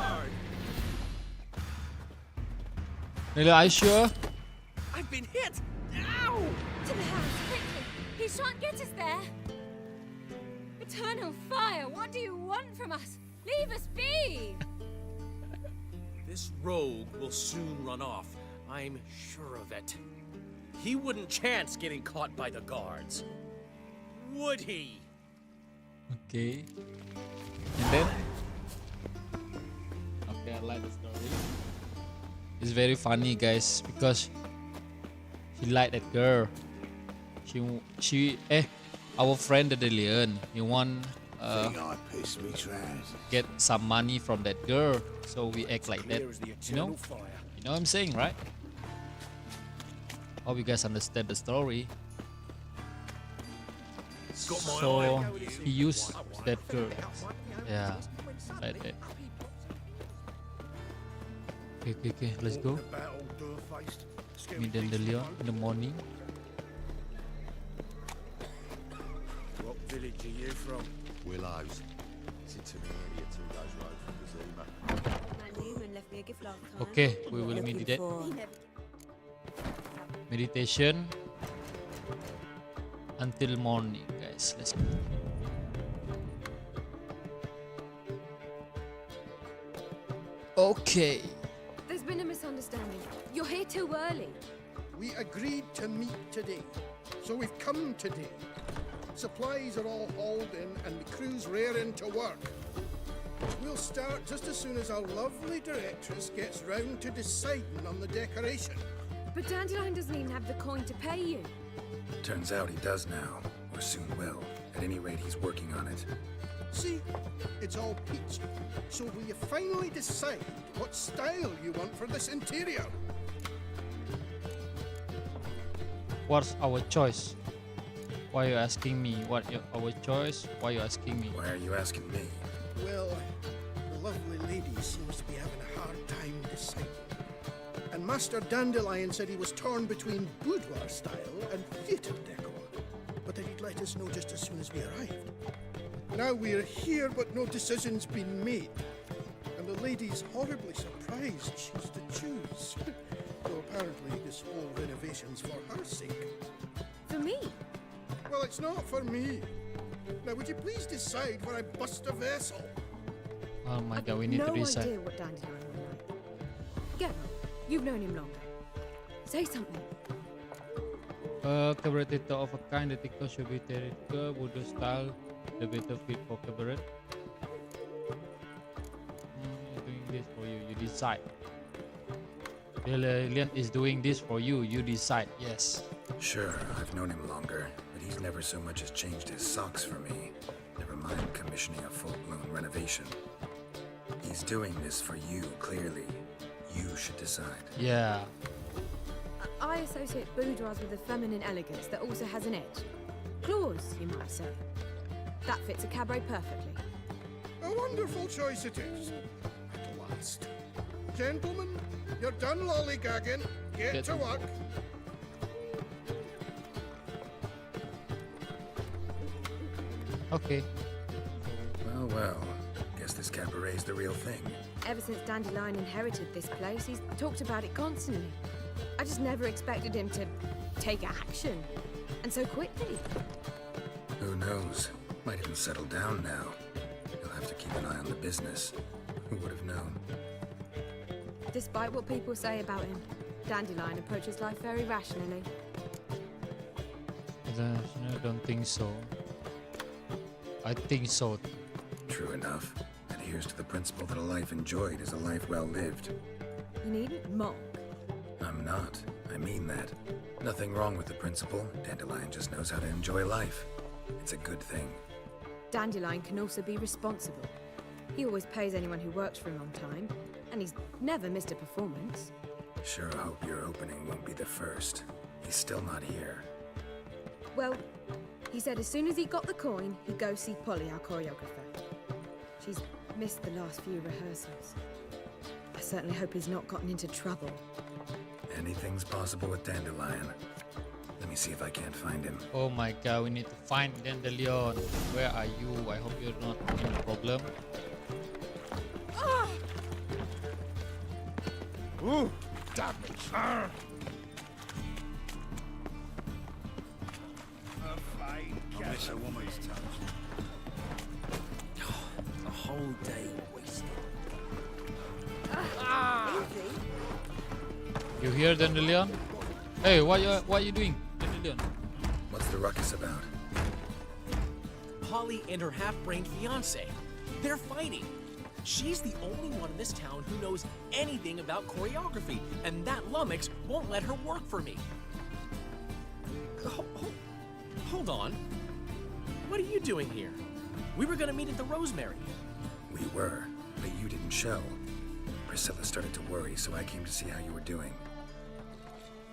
Really, are you sure? I've been hit. Ow! To the house, quickly! He shan't get us there! Eternal fire, what do you want from us? Leave us be! This This rogue will soon run off. I'm sure of it. He wouldn't chance getting caught by the guards. Would he? Okay. And then? Okay, I like the story. It's very funny, guys, because he liked that girl. Our friend the Leon, he want get some money from that girl, so we act like that. You know what I'm saying, right? Hope you guys understand the story. So he used that girl. Yeah, like that. Okay, let's go. Meet the Leon in the morning. What village are you from? Willows. It's into the area 2 days road from Kazuma. Okay, we will meditate. Meditation until morning, guys. Let's go. Okay. There's been a misunderstanding. You're here too early. We agreed to meet today, so we've come today. Supplies are all hauled in and the crew's raring to work. We'll start just as soon as our lovely directress gets round to deciding on the decoration. But Dandelion doesn't even have the coin to pay you. Turns out he does now, or soon will. At any rate, he's working on it. See, it's all peachy. So will you finally decide what style you want for this interior? What's our choice? Why are you asking me? Our choice? Why are you asking me? Why are you asking me? Well, the lovely lady seems to be having a hard time deciding. And Master Dandelion said he was torn between boudoir style and theatre decor, but that he'd let us know just as soon as we arrived. Now we're here, but no decision's been made. And the lady's horribly surprised she's to choose. Though apparently this whole renovation's for her sake. For me? Well, it's not for me. Now, would you please decide where I bust a vessel? Oh my god, we need to decide. No idea what Dandelion will like. Get on. You've known him longer. Say something. Cabaret theater of a kind, the TikTok should be theatrical, Buddha style, the better fit for cabaret. Doing this for you, you decide. Leon is doing this for you, you decide, yes. Sure, I've known him longer, but he's never so much as changed his socks for me. Never mind commissioning a full-blown renovation. He's doing this for you, clearly. You should decide. Yeah. I associate boudoirs with a feminine elegance that also has an edge. Claws, you might say. That fits a cabaret perfectly. A wonderful choice it is. At last. Gentlemen, you're done lollygagging. Get to work. Okay. Well. Guess this cabaret's the real thing. Ever since Dandelion inherited this place, he's talked about it constantly. I just never expected him to take action. And so quickly. Who knows? Might even settle down now. You'll have to keep an eye on the business. Who would have known? Despite what people say about him, Dandelion approaches life very rationally. I don't think so. I think so. True enough. Adheres to the principle that a life enjoyed is a life well lived. You needn't mock. I'm not. I mean that. Nothing wrong with the principle. Dandelion just knows how to enjoy life. It's a good thing. Dandelion can also be responsible. He always pays anyone who works for him on time, and he's never missed a performance. Sure hope your opening won't be the first. He's still not here. Well, he said as soon as he got the coin, he'd go see Polly, our choreographer. She's missed the last few rehearsals. I certainly hope he's not gotten into trouble. Anything's possible with Dandelion. Let me see if I can't find him. Oh my god, we need to find Dandelion. Where are you? I hope you're not in a problem. Ooh, damage. A fine miss a woman's touch. A whole day wasted. You hear Dandelion? Hey, what you doing, Dandelion? What's the ruckus about? Polly and her half-brained fiance. They're fighting. She's the only one in this town who knows anything about choreography, and that lummox won't let her work for me. Hold on. What are you doing here? We were gonna meet at the Rosemary. We were, but you didn't show. Priscilla started to worry, so I came to see how you were doing.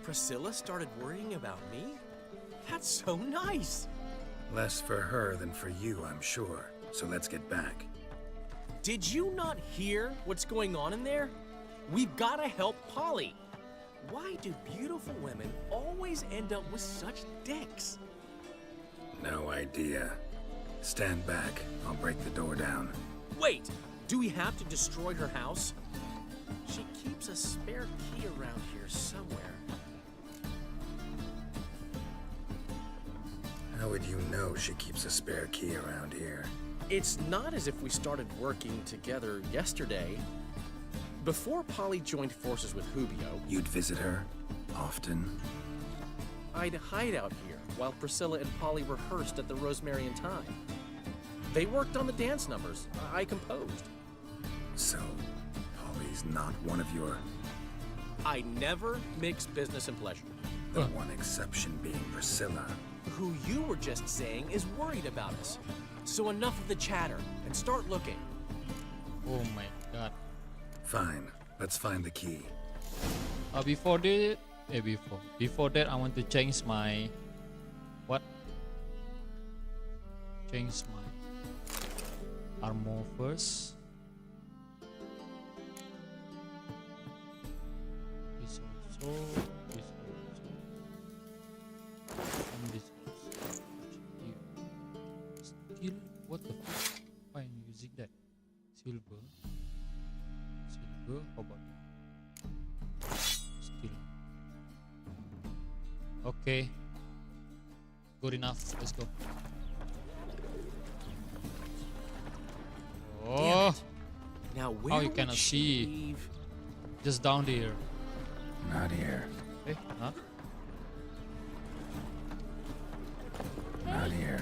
Priscilla started worrying about me? That's so nice. Less for her than for you, I'm sure. So let's get back. Did you not hear what's going on in there? We've got to help Polly. Why do beautiful women always end up with such dicks? No idea. Stand back. I'll break the door down. Wait, do we have to destroy her house? She keeps a spare key around here somewhere. How would you know she keeps a spare key around here? It's not as if we started working together yesterday. Before Polly joined forces with Hubio, You'd visit her? Often? I'd hide out here while Priscilla and Polly rehearsed at the Rosemary in time. They worked on the dance numbers I composed. So, Polly's not one of your... I never mix business and pleasure. The one exception being Priscilla. Who you were just saying is worried about us. So enough of the chatter and start looking. Oh my god. Fine, let's find the key. Before that, I want to change my change my armor first. This also, and this also. Steel, what the fuck? Why am I using that? Silver, how about steel? Okay, good enough. Let's go. Oh, now where how you cannot see? leave? Just down there. Not here. Okay, not. Not here.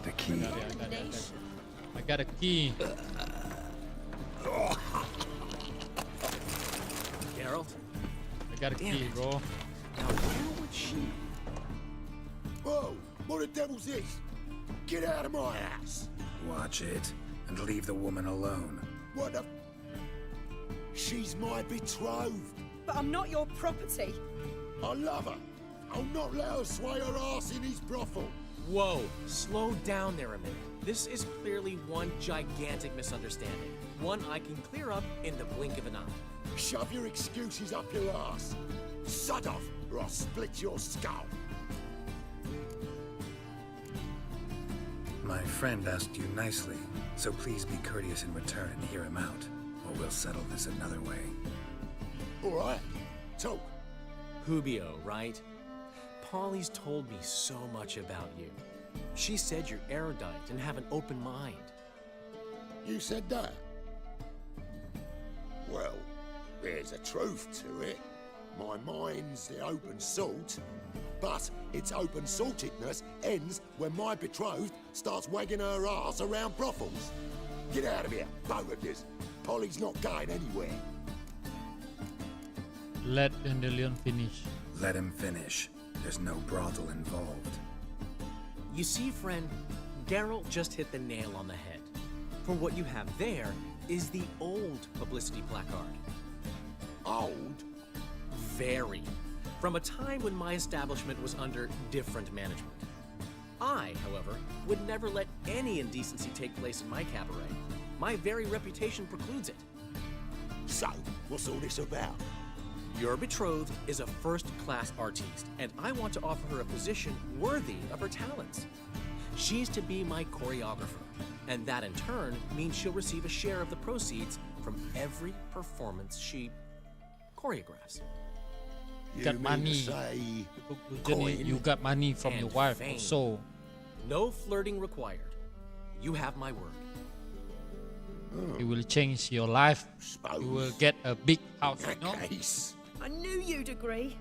The key. I got a key. Geralt? I got a key, bro. Now where would she... Whoa! What the devil's this? Get out of my house! Watch it, and leave the woman alone. What the... She's my betrothed. But I'm not your property. I love her. I'll not let her sway her ass in his brothel. Whoa, slow down there a minute. This is clearly one gigantic misunderstanding. One I can clear up in the blink of an eye. Shove your excuses up your ass. Sod off, or I'll split your skull. My friend asked you nicely, so please be courteous in return and hear him out, or we'll settle this another way. All right, talk. Hubio, right? Polly's told me so much about you. She said you're erudite and have an open mind. You said that? Well, there's a truth to it. My mind's the open salt, but its open saltedness ends when my betrothed starts wagging her ass around brothels. Get out of here, both of yous. Polly's not going anywhere. Let Dandelion finish. Let him finish. There's no brothel involved. You see, friend, Geralt just hit the nail on the head. For what you have there is the old publicity placard. Old? Very. From a time when my establishment was under different management. I, however, would never let any indecency take place in my cabaret. My very reputation precludes it. So, what's all this about? Your betrothed is a first-class artiste, and I want to offer her a position worthy of her talents. She's to be my choreographer, and that in turn means she'll receive a share of the proceeds from every performance she choreographs. You got money. You got money from your wife, fame. so No flirting required. You have my word. It will change your life. You will get a big house, you know? I knew you'd agree.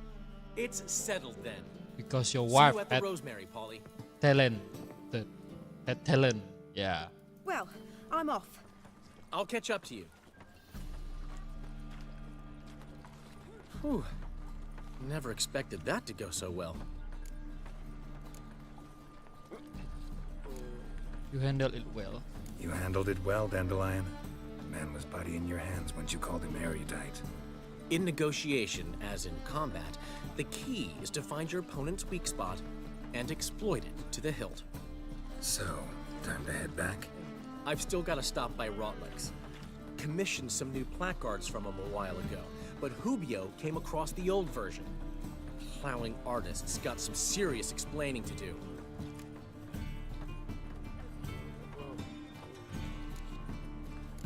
It's settled then. Because your See wife you at the had Rosemary, Polly. talent. Had talent, yeah. Well, I'm off. I'll catch up to you. Whew. Never expected that to go so well. You handled it well. You handled it well, Dandelion. The man was body in your hands once you called him erudite. In negotiation, as in combat, the key is to find your opponent's weak spot and exploit it to the hilt. So, time to head back? I've still got to stop by Rotlick's. Commissioned some new placards from him a while ago, but Hubio came across the old version. Plowing artists got some serious explaining to do.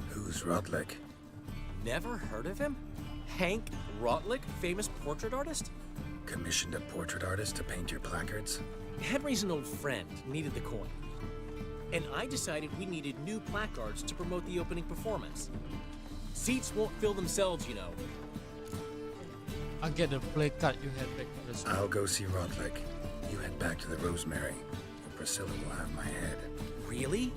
Who's Rotlick? Never heard of him? Hank Rotlick, famous portrait artist? Commissioned a portrait artist to paint your placards? Henry's an old friend, needed the coin. And I decided we needed new placards to promote the opening performance. Seats won't fill themselves, you know. I'll get the play card you had back to the school. I'll go see Rotlick. You head back to the Rosemary, or Priscilla will have my head. Really?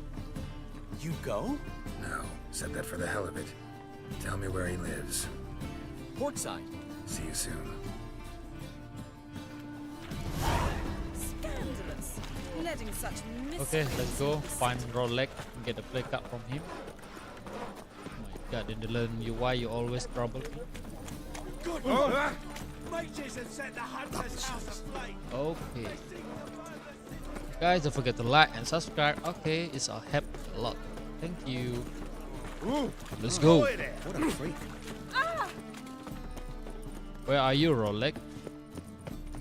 You go? No, said that for the hell of it. Tell me where he lives. Portside. See you soon. Scandalous. Letting such Okay, let's go find Rotlick and get the play card from him. Oh my god, Dandelion, why you always trouble me? Good Mages have set the hunter's house aflame. Okay. Guys, don't forget to like and subscribe. Okay, it's a help a lot. Thank you. Let's go. What a freak. Where are you, Rotlick?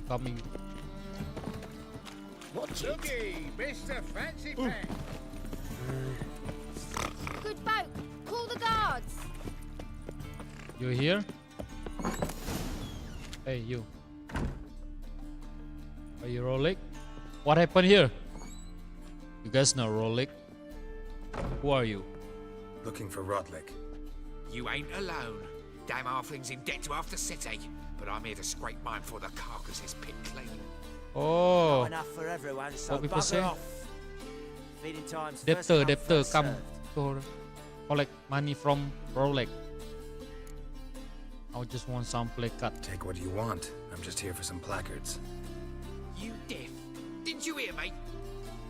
Coming. Looky, Mr. Fancy Pants. Good boat. Call the guards. You here? Hey, you. Are you Rotlick? What happened here? You guys know Rotlick? Who are you? Looking for Rotlick. You ain't alone. Damn halfling's in debt to half the city, but I'm here to scrape mine before the carcass is picked clean. Oh. Not enough for everyone, so What people bugger say? off. Feeding time's Debtor, first come, come first to collect money from Rotlick. I just want some play card. Take what you want. I'm just here for some placards. You deaf? Didn't you hear me?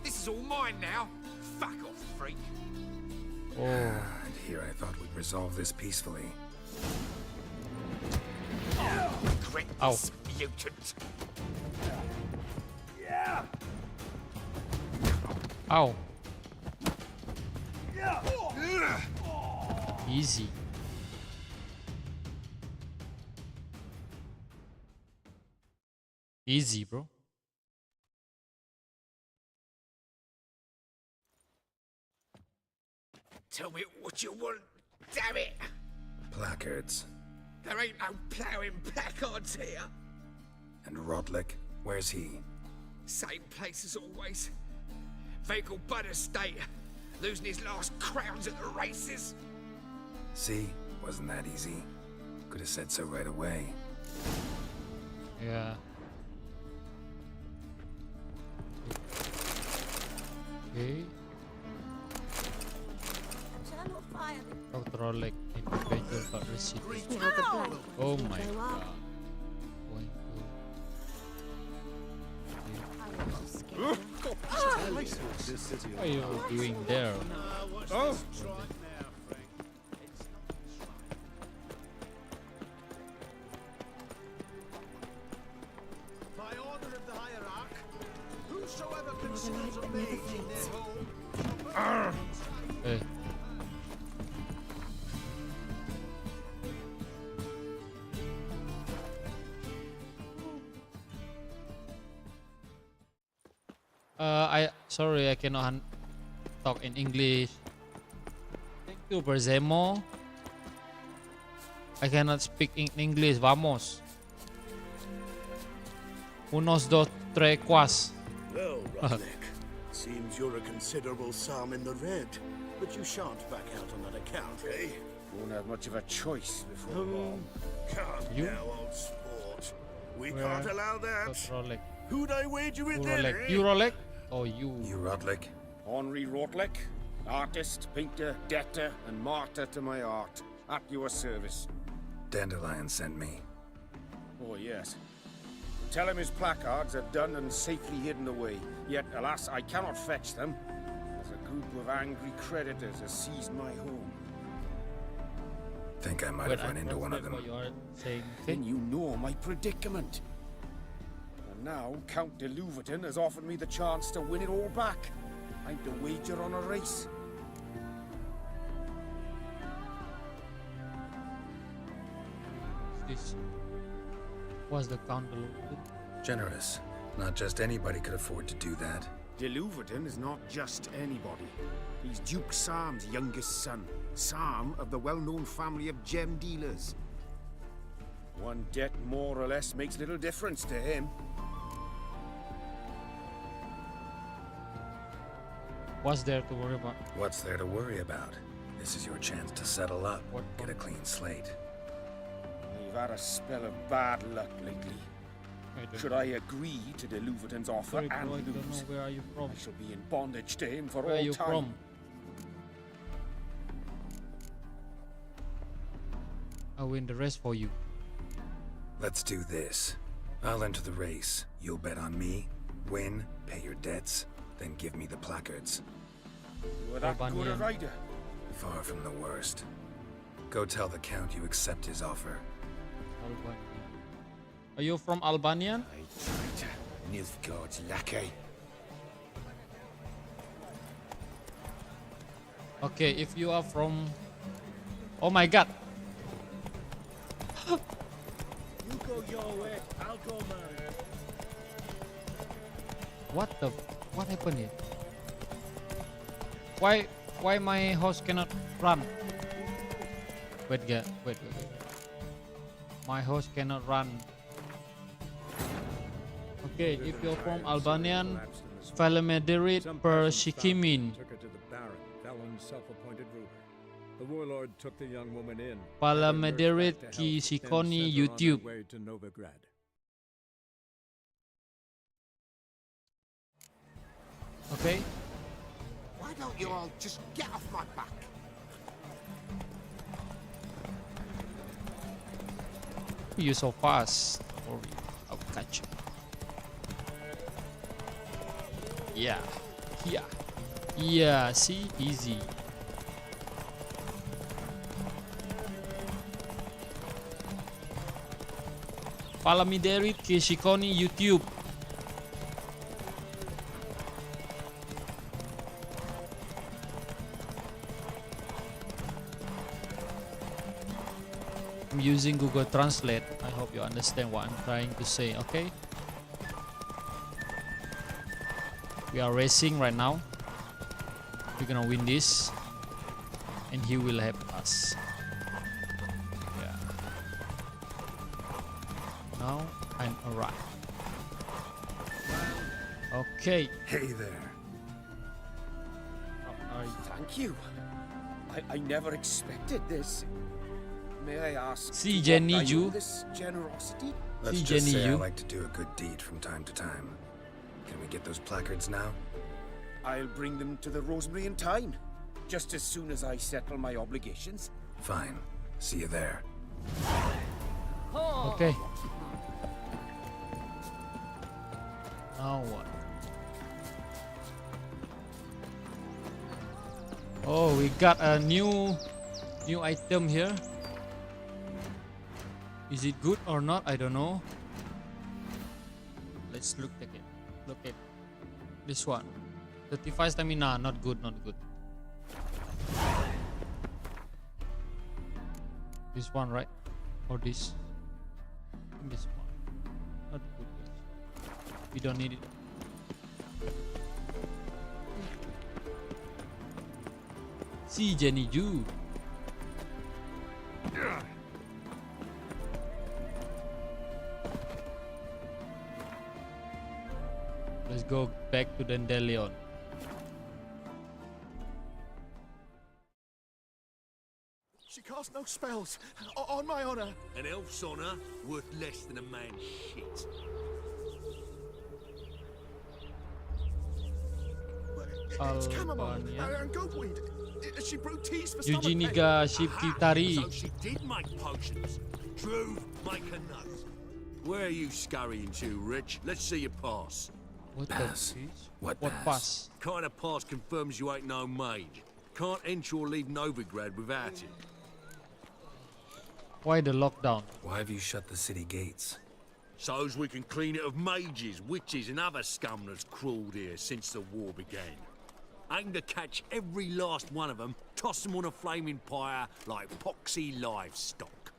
This is all mine now. Fuck off, freak. Oh. And here I thought we'd resolve this peacefully. Regret Ow. this, mutant. Ow. Easy. Easy, bro. Tell me what you want, damn it. Placards. There ain't no ploughing placards here. And Rotlick? Where's he? Same place as always. Vehicle Bud Estate. Losing his last crowns at the races. See? Wasn't that easy? Could have said so right away. Yeah. Okay. Dr. Rotlick, individual but receipt. Oh my god. Going to... What are you doing there? Oh. By order of the hierarch, whosoever conceals a mage in their home. Hey. Sorry, I cannot talk in English. Thank you, Berzemo. I cannot speak in English. Vamos. Unos, dos, tres, cuas. Well, Rotlick, seems you're a considerable sum in the red. But you shan't back out on that account, eh? Won't have much of a choice before long. Can't You? now, old sport. We Where? can't allow that. Rolex. Who'd I wager with then, Rolex. eh? You Rolex? Oh, you. You Rodlick? Henri Rotlick, artist, painter, debtor, and martyr to my art. At your service. Dandelion sent me. Oh, yes. Tell him his placards are done and safely hidden away. Yet, alas, I cannot fetch them, as a group of angry creditors has seized my home. Think I might have run into one of them. Then you know my predicament. And now, Count de Louverton has offered me the chance to win it all back. I'm to wager on a race. This was the Count de Generous. Not just anybody could afford to do that. De Louverton is not just anybody. He's Duke Sam's youngest son. Sam of the well-known family of gem dealers. One debt more or less makes little difference to him. What's there to worry about? What's there to worry about? This is your chance to settle up. Get a clean slate. I've had a spell of bad luck lately. Should I agree to de Louverton's offer Sorry, and bro, I lose, don't know where are you from. I shall be in bondage to him for Where all are you time. from? I'll win the rest for you. Let's do this. I'll enter the race. You'll bet on me, win, pay your debts, then give me the placards. You are that good a rider? Far from the worst. Go tell the Count you accept his offer. Are you from Albania? Traitor, Nilfgaard's lackey. Okay, if you are from... Oh my god! You go your way, I'll go mine. What happened here? Why my horse cannot run? Wait. My horse cannot run. Okay, if you're from Albanian, Falemederit per Shikimin. Took her to the Baron, Valen's self-appointed ruler. The warlord took the young woman in. Falemederit ki Shikoni YouTube. Way to Novigrad. Okay. Why don't you all just get off my back? You're so fast. I'll catch you. Yeah, see? Easy. Falemederit ki Shikoni YouTube. I'm using Google Translate. I hope you understand what I'm trying to say, okay? We are racing right now. We're gonna win this. And he will help us. Yeah. Now I'm alright. Okay. Hey there. Thank you. I never expected this. May I ask? Si what Jenny I you. owe this generosity? Let's See, just Jenny, say I you. like to do a good deed from time to time. Can we get those placards now? I'll bring them to the Rosemary in time, just as soon as I settle my obligations. Fine. See you there. Okay. Now what? Oh, we got a new item here. Is it good or not? I don't know. Let's look at it. Look at this one. 35 stamina. Not good. Not good. This one, right? Or this? This one. Not good. We don't need it. See Jenny Ju. Let's go back to Dandelion. She cast no spells. On my honor. An elf's honor worth less than a man's shit. It's chamomile Albania. and goatweed. She brewed teas for Eugeniga Shipkitari. So she did make potions. True, make a note. Where are you scurrying to, Rich? Let's see your pass. What Pass? What pass? Kind of pass confirms you ain't no mage. Can't enter or leave Novigrad without it. Why the lockdown? Why have you shut the city gates? So's we can clean it of mages, witches and other scum that's crawled here since the war began. Aim to catch every last one of them, toss them on a flaming pyre like poxy livestock.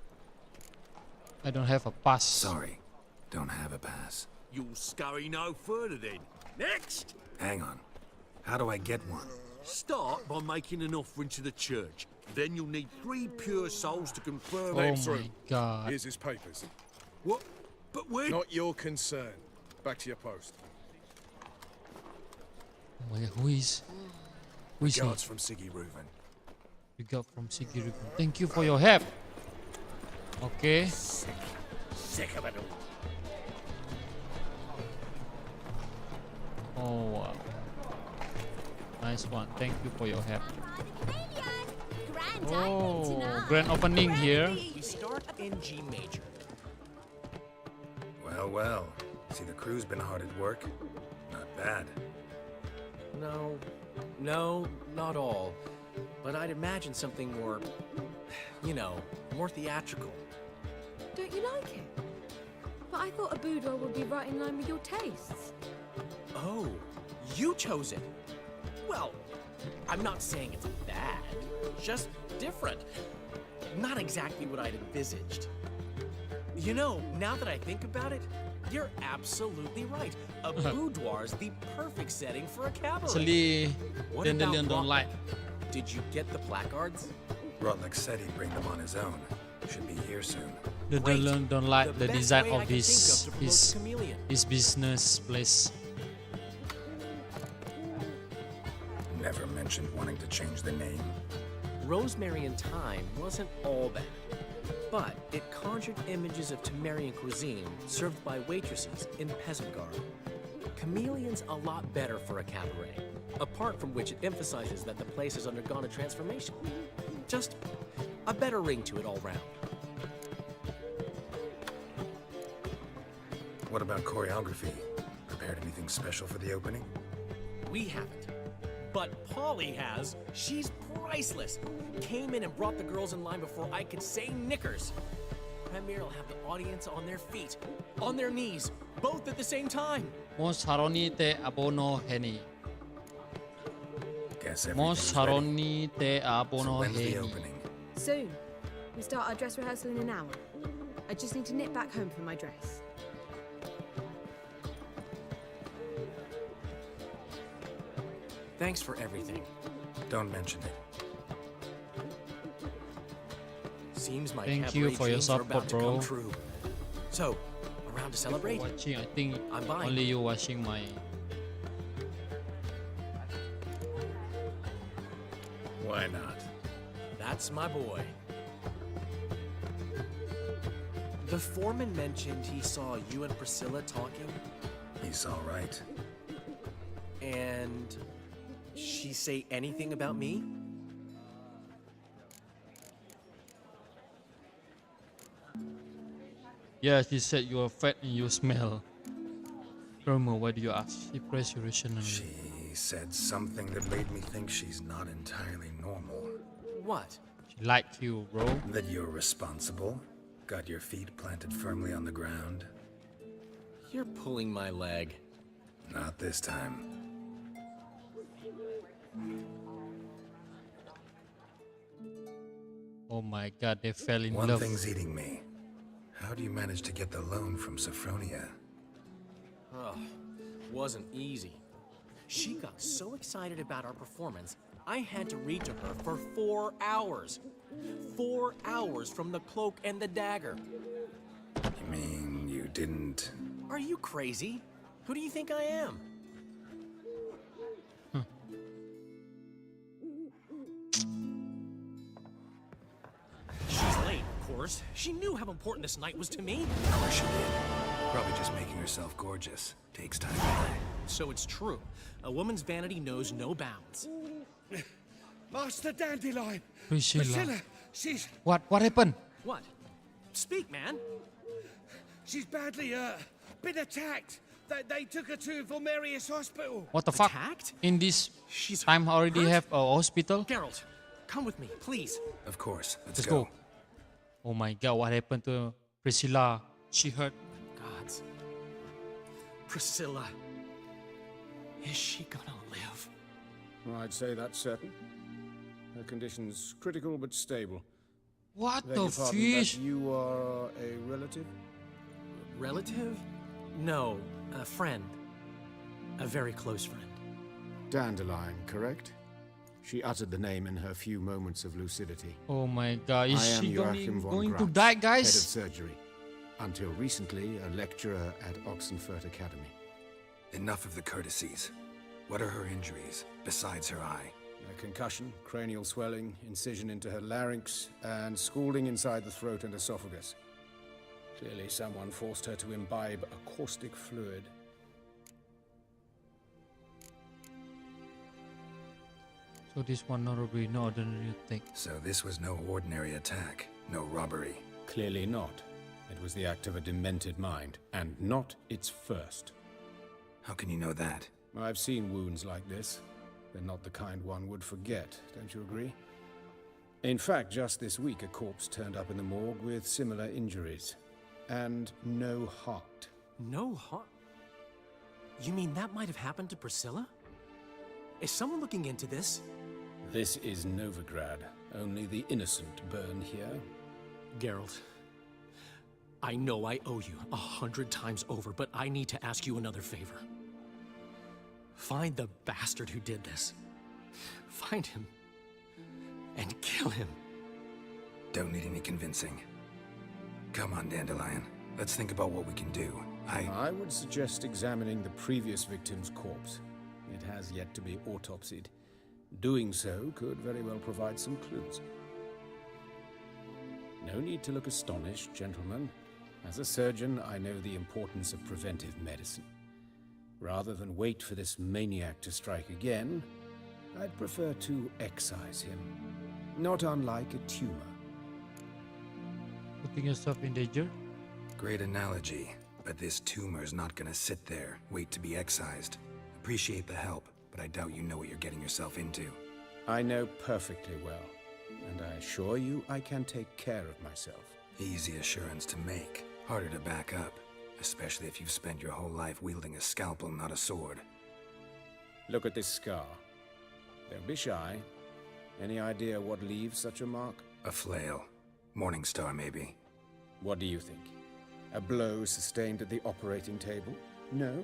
I don't have a pass. Sorry, don't have a pass. You'll scurry no further then. Next! Hang on. How do I get one? Start by making an offering to the church. Then you'll need 3 pure souls to confirm Oh it. my god. Here's his papers. What? But when? Not your concern. Back to your post. Oh my god, who is he? Regards from Siggy Reuven. We got from Skellige. Thank you for your help. Okay. Sick of it all. Oh wow. Nice one. Thank you for your help. Oh, grand opening here. We start in G major. Well, well. See, the crew's been hard at work. Not bad. No, not all. But I'd imagine something more, more theatrical. Don't you like it? But I thought a boudoir would be right in line with your tastes. Oh, you chose it. Well, I'm not saying it's bad, just different. Not exactly what I'd envisaged. Now that I think about it, you're absolutely right. A boudoir's the perfect setting for a cabaret. Actually, What Dandelion about don't like. Did you get the placards? Rotlick said he'd bring them on his own. Should be here soon. Dandelion don't like the best design way I of can this think of to promote Chameleon. his business place. Never mentioned wanting to change the name. Rosemary and Thyme wasn't all bad, but it conjured images of Temerian cuisine served by waitresses in peasant garb. Chameleon's a lot better for a cabaret, apart from which it emphasizes that the place has undergone a transformation. Just a better ring to it all round. What about choreography? Prepared anything special for the opening? We haven't. But Polly has. She's priceless. Came in and brought the girls in line before I could say knickers. Premier will have the audience on their feet, on their knees, both at the same time. Mos haroni te abono heni. Guess Mos everything's ready. haroni te abono So when's the heni. opening? Soon. We start our dress rehearsal in an hour. I just need to nip back home for my dress. Thanks for everything. Don't mention it. Seems my Thank cabaret you for your dreams are support, about to bro. come true. So, around to celebrate? Watching, I think I'm buying. only you watching my. Why not? That's my boy. The foreman mentioned he saw you and Priscilla talking. He's all right. And she say anything about me? Yeah, she said you are fat and you smell. Romo, why do you ask? She praised you rationally. She said something that made me think she's not entirely normal. What? She liked you, bro. That you're responsible, got your feet planted firmly on the ground. You're pulling my leg. Not this time. Oh my god, they fell in One love. thing's eating me. How do you manage to get the loan from Sophronia? Oh, wasn't easy. She got so excited about our performance, I had to read to her for 4 hours. 4 hours from the cloak and the dagger. You mean you didn't... Are you crazy? Who do you think I am? course. She knew how important this night was to me. Of course she did. Probably just making herself gorgeous. Takes time. So it's true. A woman's vanity knows no bounds. Master Dandelion! Priscilla. She's... What happened? What? Speak, man. She's badly, been attacked. They took her to Volmerius Hospital. What the fuck? Attacked? In this She's time already hurt? have a hospital? Geralt, come with me, please. Of course. Let's go. Oh my god, what happened to Priscilla? She hurt. Gods. Priscilla. Is she gonna live? I'd say that's certain. Her condition's critical but stable. What Beg the your pardon, fish? but you are a relative? Relative? No, a friend. A very close friend. Dandelion, correct? She uttered the name in her few moments of lucidity. Oh my god, is I am she Joachim von going to Gratz, die, head of guys? surgery. Until recently, a lecturer at Oxenfurt Academy. Enough of the courtesies. What are her injuries, besides her eye? A concussion, cranial swelling, incision into her larynx, and scalding inside the throat and esophagus. Clearly someone forced her to imbibe a caustic fluid. So this one not really no ordinary attack. So this was no ordinary attack, no robbery. Clearly not. It was the act of a demented mind, and not its first. How can you know that? I've seen wounds like this. They're not the kind one would forget, don't you agree? In fact, just this week a corpse turned up in the morgue with similar injuries. And no heart. No heart? You mean that might have happened to Priscilla? Is someone looking into this? This is Novigrad. Only the innocent burn here. Geralt, I know I owe you 100 times over, but I need to ask you another favor. Find the bastard who did this. Find him. And kill him. Don't need any convincing. Come on, Dandelion. Let's think about what we can do. I would suggest examining the previous victim's corpse. It has yet to be autopsied. Doing so could very well provide some clues. No need to look astonished, gentlemen. As a surgeon, I know the importance of preventive medicine. Rather than wait for this maniac to strike again, I'd prefer to excise him. Not unlike a tumor. Putting yourself in danger? Great analogy, but this tumor's not gonna sit there, wait to be excised. Appreciate the help, but I doubt you know what you're getting yourself into. I know perfectly well, and I assure you I can take care of myself. Easy assurance to make, harder to back up, especially if you've spent your whole life wielding a scalpel, not a sword. Look at this scar. Don't be shy. Any idea what leaves such a mark? A flail. Morning Star, maybe. What do you think? A blow sustained at the operating table? No?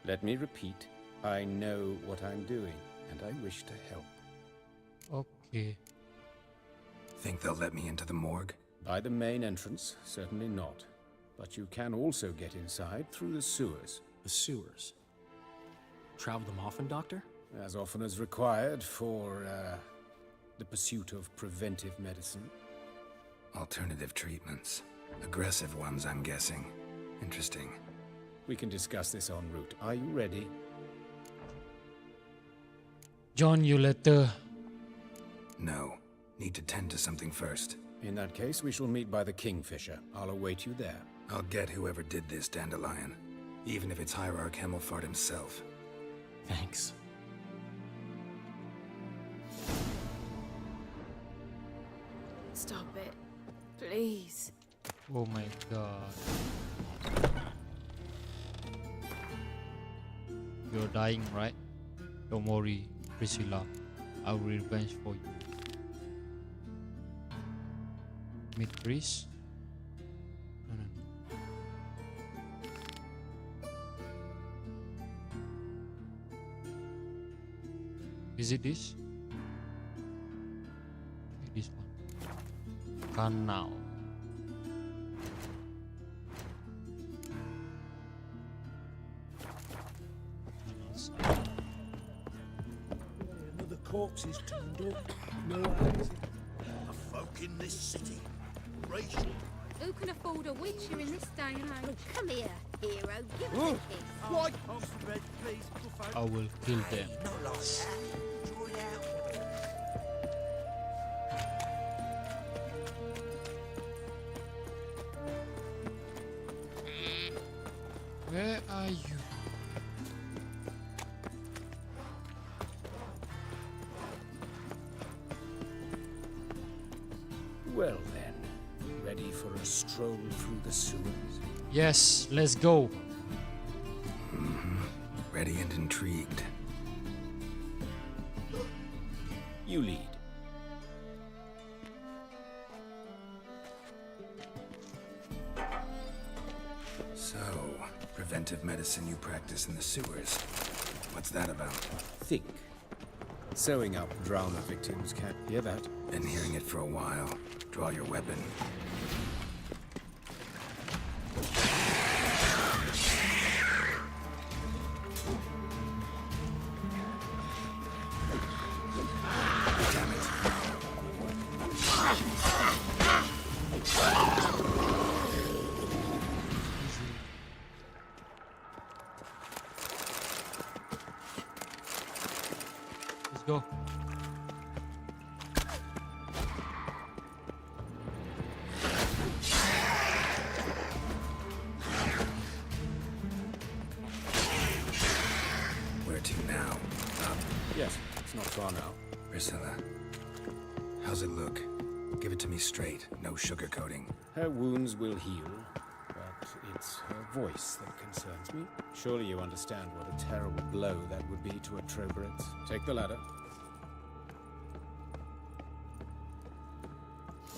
Let me repeat. I know what I'm doing, and I wish to help. Okay. Think they'll let me into the morgue? By the main entrance, certainly not. But you can also get inside through the sewers. The sewers? Travel them often, Doctor? As often as required for, the pursuit of preventive medicine. Alternative treatments. Aggressive ones, I'm guessing. Interesting. We can discuss this en route. Are you ready? Join you later. No. Need to tend to something first. In that case, we shall meet by the Kingfisher. I'll await you there. I'll get whoever did this, Dandelion. Even if it's Hierarch Hemmelfart himself. Thanks. Stop it. Please. Oh my god. You're dying, right? Don't worry, Priscilla. I will revenge for you. Meet Chris. No. Is it this? Okay, this one. Canal. Another corpse is turned up. No eyes. A folk in this city. operation. Who can afford a witcher in this day and age? Come here, hero. Give us a kiss. Why? I will kill them. Not lost. Where are you? Well then, ready for a stroll through the sewers? Yes, let's go. Ready and intrigued. You lead. So, preventive medicine you practice in the sewers. What's that about? Think. Sewing up drama victims, can't hear that? Been hearing it for a while. Draw your weapon. Let's go. Where to now? Up. Yes, it's not far now. Priscilla. How's it look? Give it to me straight. No sugarcoating. Her wounds will heal, but it's her voice that concerns me. Surely you understand what a terrible blow that would be to a Trobritz. Take the ladder.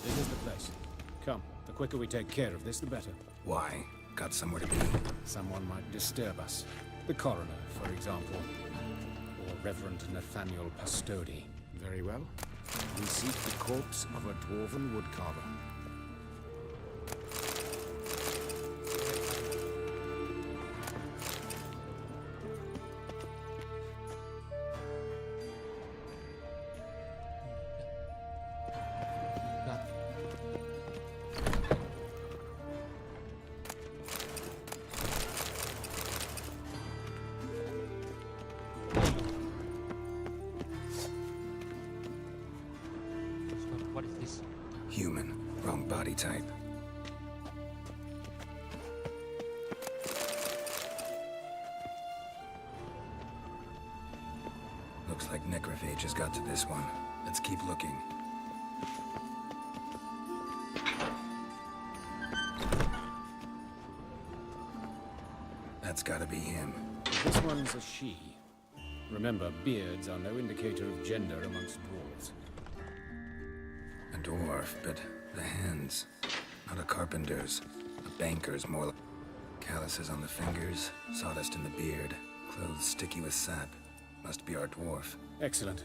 This is the place. Come, the quicker we take care of this, the better. Why? Got somewhere to be? Someone might disturb us. The coroner, for example. Or Reverend Nathaniel Pastodi. Very well. We seek the corpse of a dwarven woodcarver. What is this? Human. Wrong body type. Looks like necrophages got to this one. Let's keep looking. That's gotta be him. This one's a she. Remember, beards are no indicator of gender amongst dwarves. A dwarf, but the hands. Not a carpenter's. A banker's, more like... Calluses on the fingers, sawdust in the beard, clothes sticky with sap. Must be our dwarf. Excellent.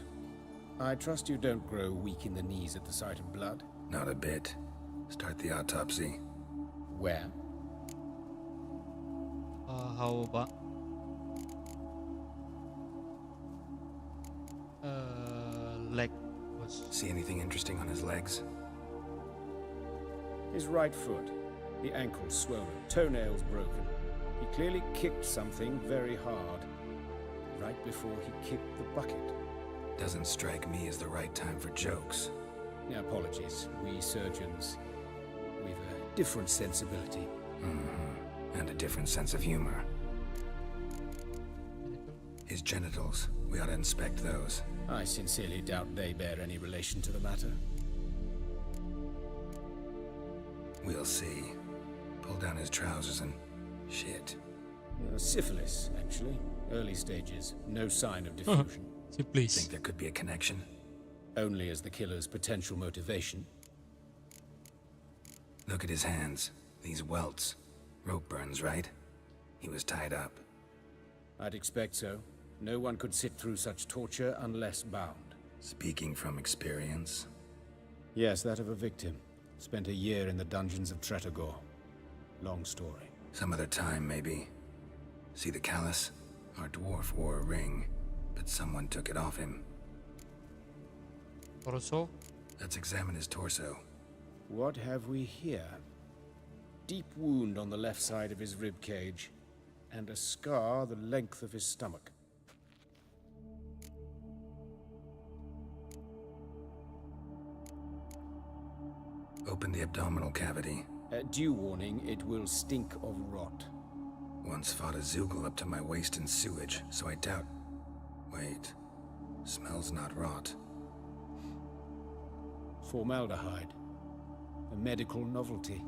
I trust you don't grow weak in the knees at the sight of blood. Not a bit. Start the autopsy. Where? How about leg was. See anything interesting on his legs? His right foot. The ankle swollen, toenails broken. He clearly kicked something very hard. Right before he kicked the bucket. Doesn't strike me as the right time for jokes. Apologies. We surgeons, we've a different sensibility. And a different sense of humor. His genitals. We ought to inspect those. I sincerely doubt they bear any relation to the matter. We'll see. Pull down his trousers and... shit. Syphilis, actually. Early stages. No sign of diffusion. Please. Think there could be a connection? Only as the killer's potential motivation. Look at his hands. These welts. Rope burns, right? He was tied up. I'd expect so. No one could sit through such torture unless bound. Speaking from experience? Yes, that of a victim. Spent a year in the dungeons of Tretogor. Long story. Some other time, maybe. See the callus? Our dwarf wore a ring, but someone took it off him. Torso? Let's examine his torso. What have we here? Deep wound on the left side of his rib cage, and a scar the length of his stomach. Open the abdominal cavity. Due warning, it will stink of rot. Once fought a Zoogle up to my waist in sewage, so I doubt... Wait. Smells not rot. Formaldehyde. A medical novelty.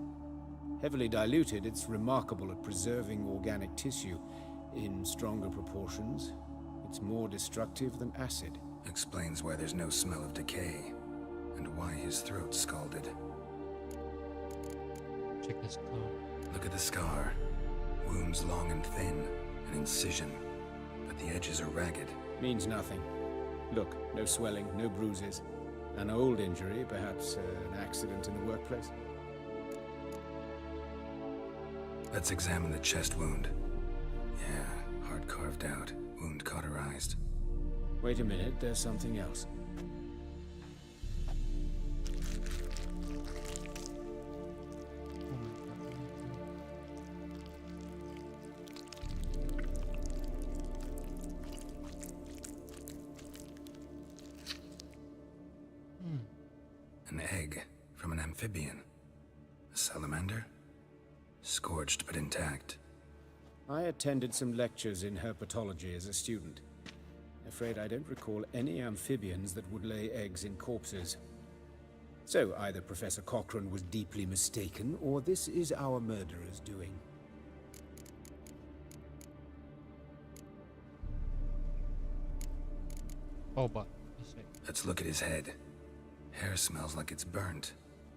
Heavily diluted, it's remarkable at preserving organic tissue. In stronger proportions, it's more destructive than acid. Explains why there's no smell of decay, and why his throat's scalded. Check the scar. Look at the scar. Wounds long and thin, an incision, but the edges are ragged. Means nothing. Look, no swelling, no bruises. An old injury, perhaps an accident in the workplace. Let's examine the chest wound. Yeah, heart carved out, wound cauterized. Wait a minute, there's something else. An egg from an amphibian. A salamander? Scorched but intact. I attended some lectures in herpetology as a student. Afraid I don't recall any amphibians that would lay eggs in corpses. So either Professor Cochrane was deeply mistaken, or this is our murderer's doing. Oh, but... Let's look at his head. Hair smells like it's burnt,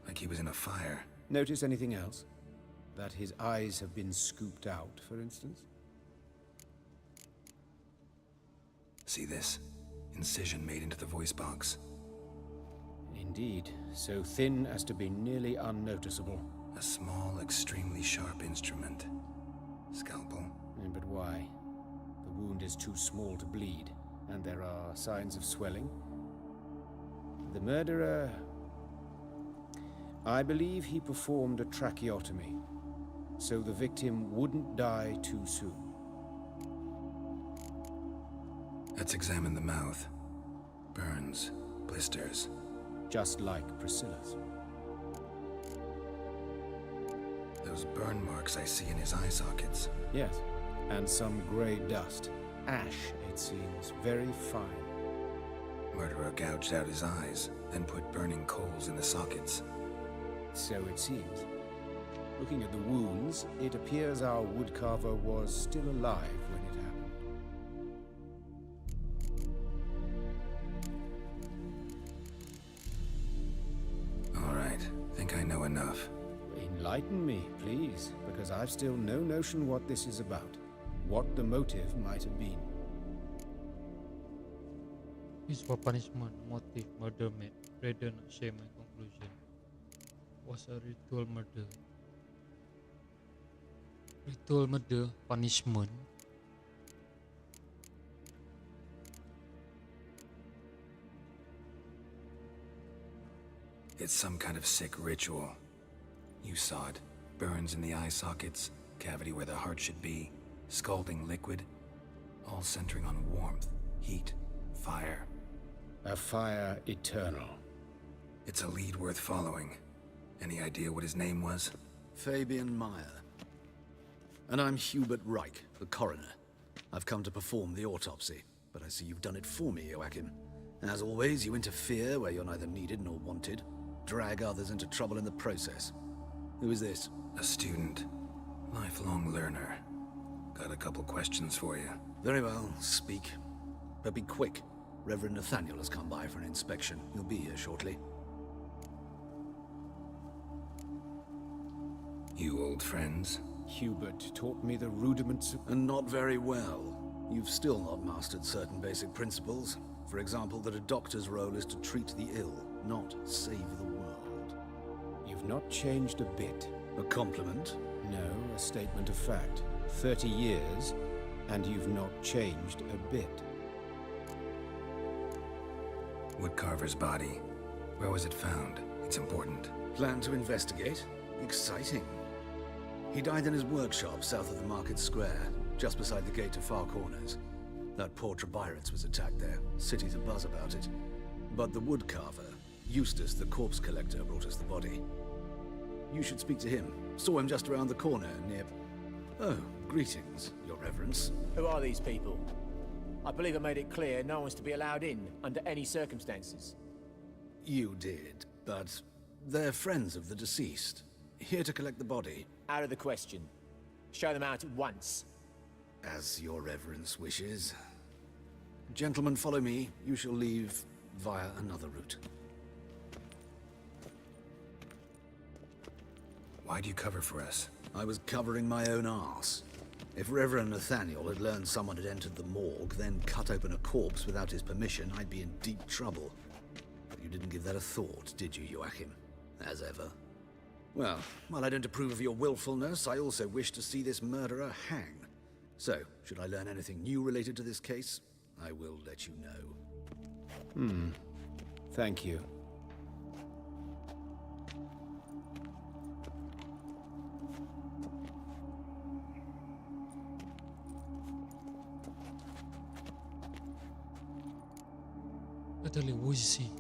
like he was in a fire. Notice anything else? That his eyes have been scooped out, for instance? See this? Incision made into the voice box. Indeed, so thin as to be nearly unnoticeable. A small, extremely sharp instrument. Scalpel. But why? The wound is too small to bleed, and there are signs of swelling. The murderer... I believe he performed a tracheotomy, so the victim wouldn't die too soon. Let's examine the mouth. Burns, blisters. Just like Priscilla's. Those burn marks I see in his eye sockets. Yes, and some grey dust. Ash, it seems, very fine. Murderer gouged out his eyes, then put burning coals in the sockets. So it seems. Looking at the wounds, it appears our woodcarver was still alive when it happened. All right, think I know enough. Enlighten me, please, because I've still no notion what this is about. What the motive might have been. Used for punishment, motive, murder made. Rather not share my conclusion. Was a ritual murder. Ritual murder, punishment. It's some kind of sick ritual. You saw it. Burns in the eye sockets, cavity where the heart should be, scalding liquid, all centering on warmth, heat, fire. A fire eternal. It's a lead worth following. Any idea what his name was? Fabian Meyer. And I'm Hubert Reich, the coroner. I've come to perform the autopsy, but I see you've done it for me, Joachim. As always, you interfere where you're neither needed nor wanted, drag others into trouble in the process. Who is this? A student. Lifelong learner. Got a couple questions for you. Very well, speak. But be quick. Reverend Nathaniel has come by for an inspection. He'll be here shortly. You old friends? Hubert taught me the rudiments of... And not very well. You've still not mastered certain basic principles. For example, that a doctor's role is to treat the ill, not save the world. You've not changed a bit. A compliment? No, a statement of fact. 30 years, and you've not changed a bit. Woodcarver's body. Where was it found? It's important. Plan to investigate? Exciting. He died in his workshop south of the market square, just beside the gate to Far Corners. That poor Trebirates was attacked there. City's abuzz about it. But the woodcarver, Eustace the corpse collector, brought us the body. You should speak to him. Saw him just around the corner near... Oh, greetings, Your Reverence. Who are these people? I believe I made it clear no one's to be allowed in under any circumstances. You did, but they're friends of the deceased. Here to collect the body. Out of the question. Show them out at once. As Your Reverence wishes. Gentlemen, follow me. You shall leave via another route. Why do you cover for us? I was covering my own arse. If Reverend Nathaniel had learned someone had entered the morgue, then cut open a corpse without his permission, I'd be in deep trouble. You didn't give that a thought, did you, Joachim? As ever. Well, while I don't approve of your willfulness, I also wish to see this murderer hang. So, should I learn anything new related to this case, I will let you know. Thank you. Natalie, who is he?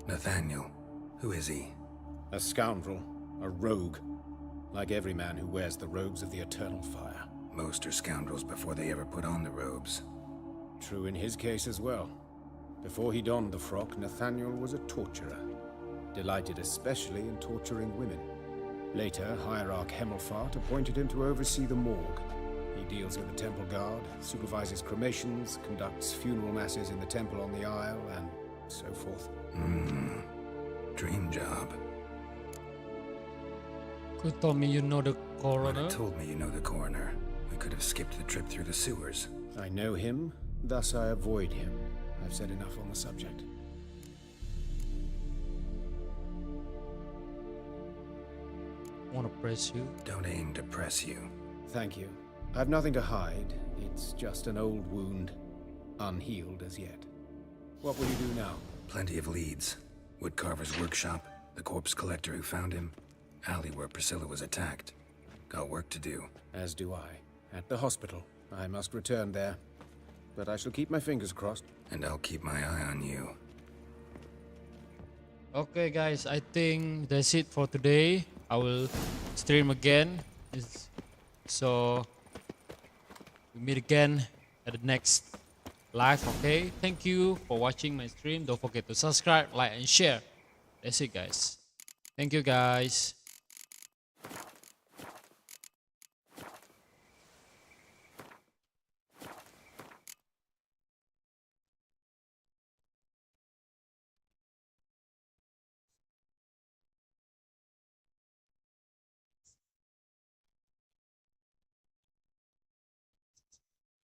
Nathaniel. Who is he? A scoundrel. A rogue. Like every man who wears the robes of the Eternal Fire. Most are scoundrels before they ever put on the robes. True in his case as well. Before he donned the frock, Nathaniel was a torturer. Delighted especially in torturing women. Later, Hierarch Hemmelfart appointed him to oversee the morgue. He deals with the temple guard, supervises cremations, conducts funeral masses in the temple on the Isle, and so forth. Dream job. Could tell me you know the Might coroner? have told me you know the coroner. We could have skipped the trip through the sewers. I know him, thus I avoid him. I've said enough on the subject. Want to press you? Don't aim to press you. Thank you. I've nothing to hide. It's just an old wound, unhealed as yet. What will you do now? Plenty of leads. Woodcarver's workshop, the corpse collector who found him, alley where Priscilla was attacked. Got work to do. As do I. At the hospital. I must return there. But I shall keep my fingers crossed. And I'll keep my eye on you. Okay guys, I think that's it for today. I will stream again. So we meet again at the next live, okay? Thank you for watching my stream. Don't forget to subscribe, like and share. That's it guys. Thank you guys.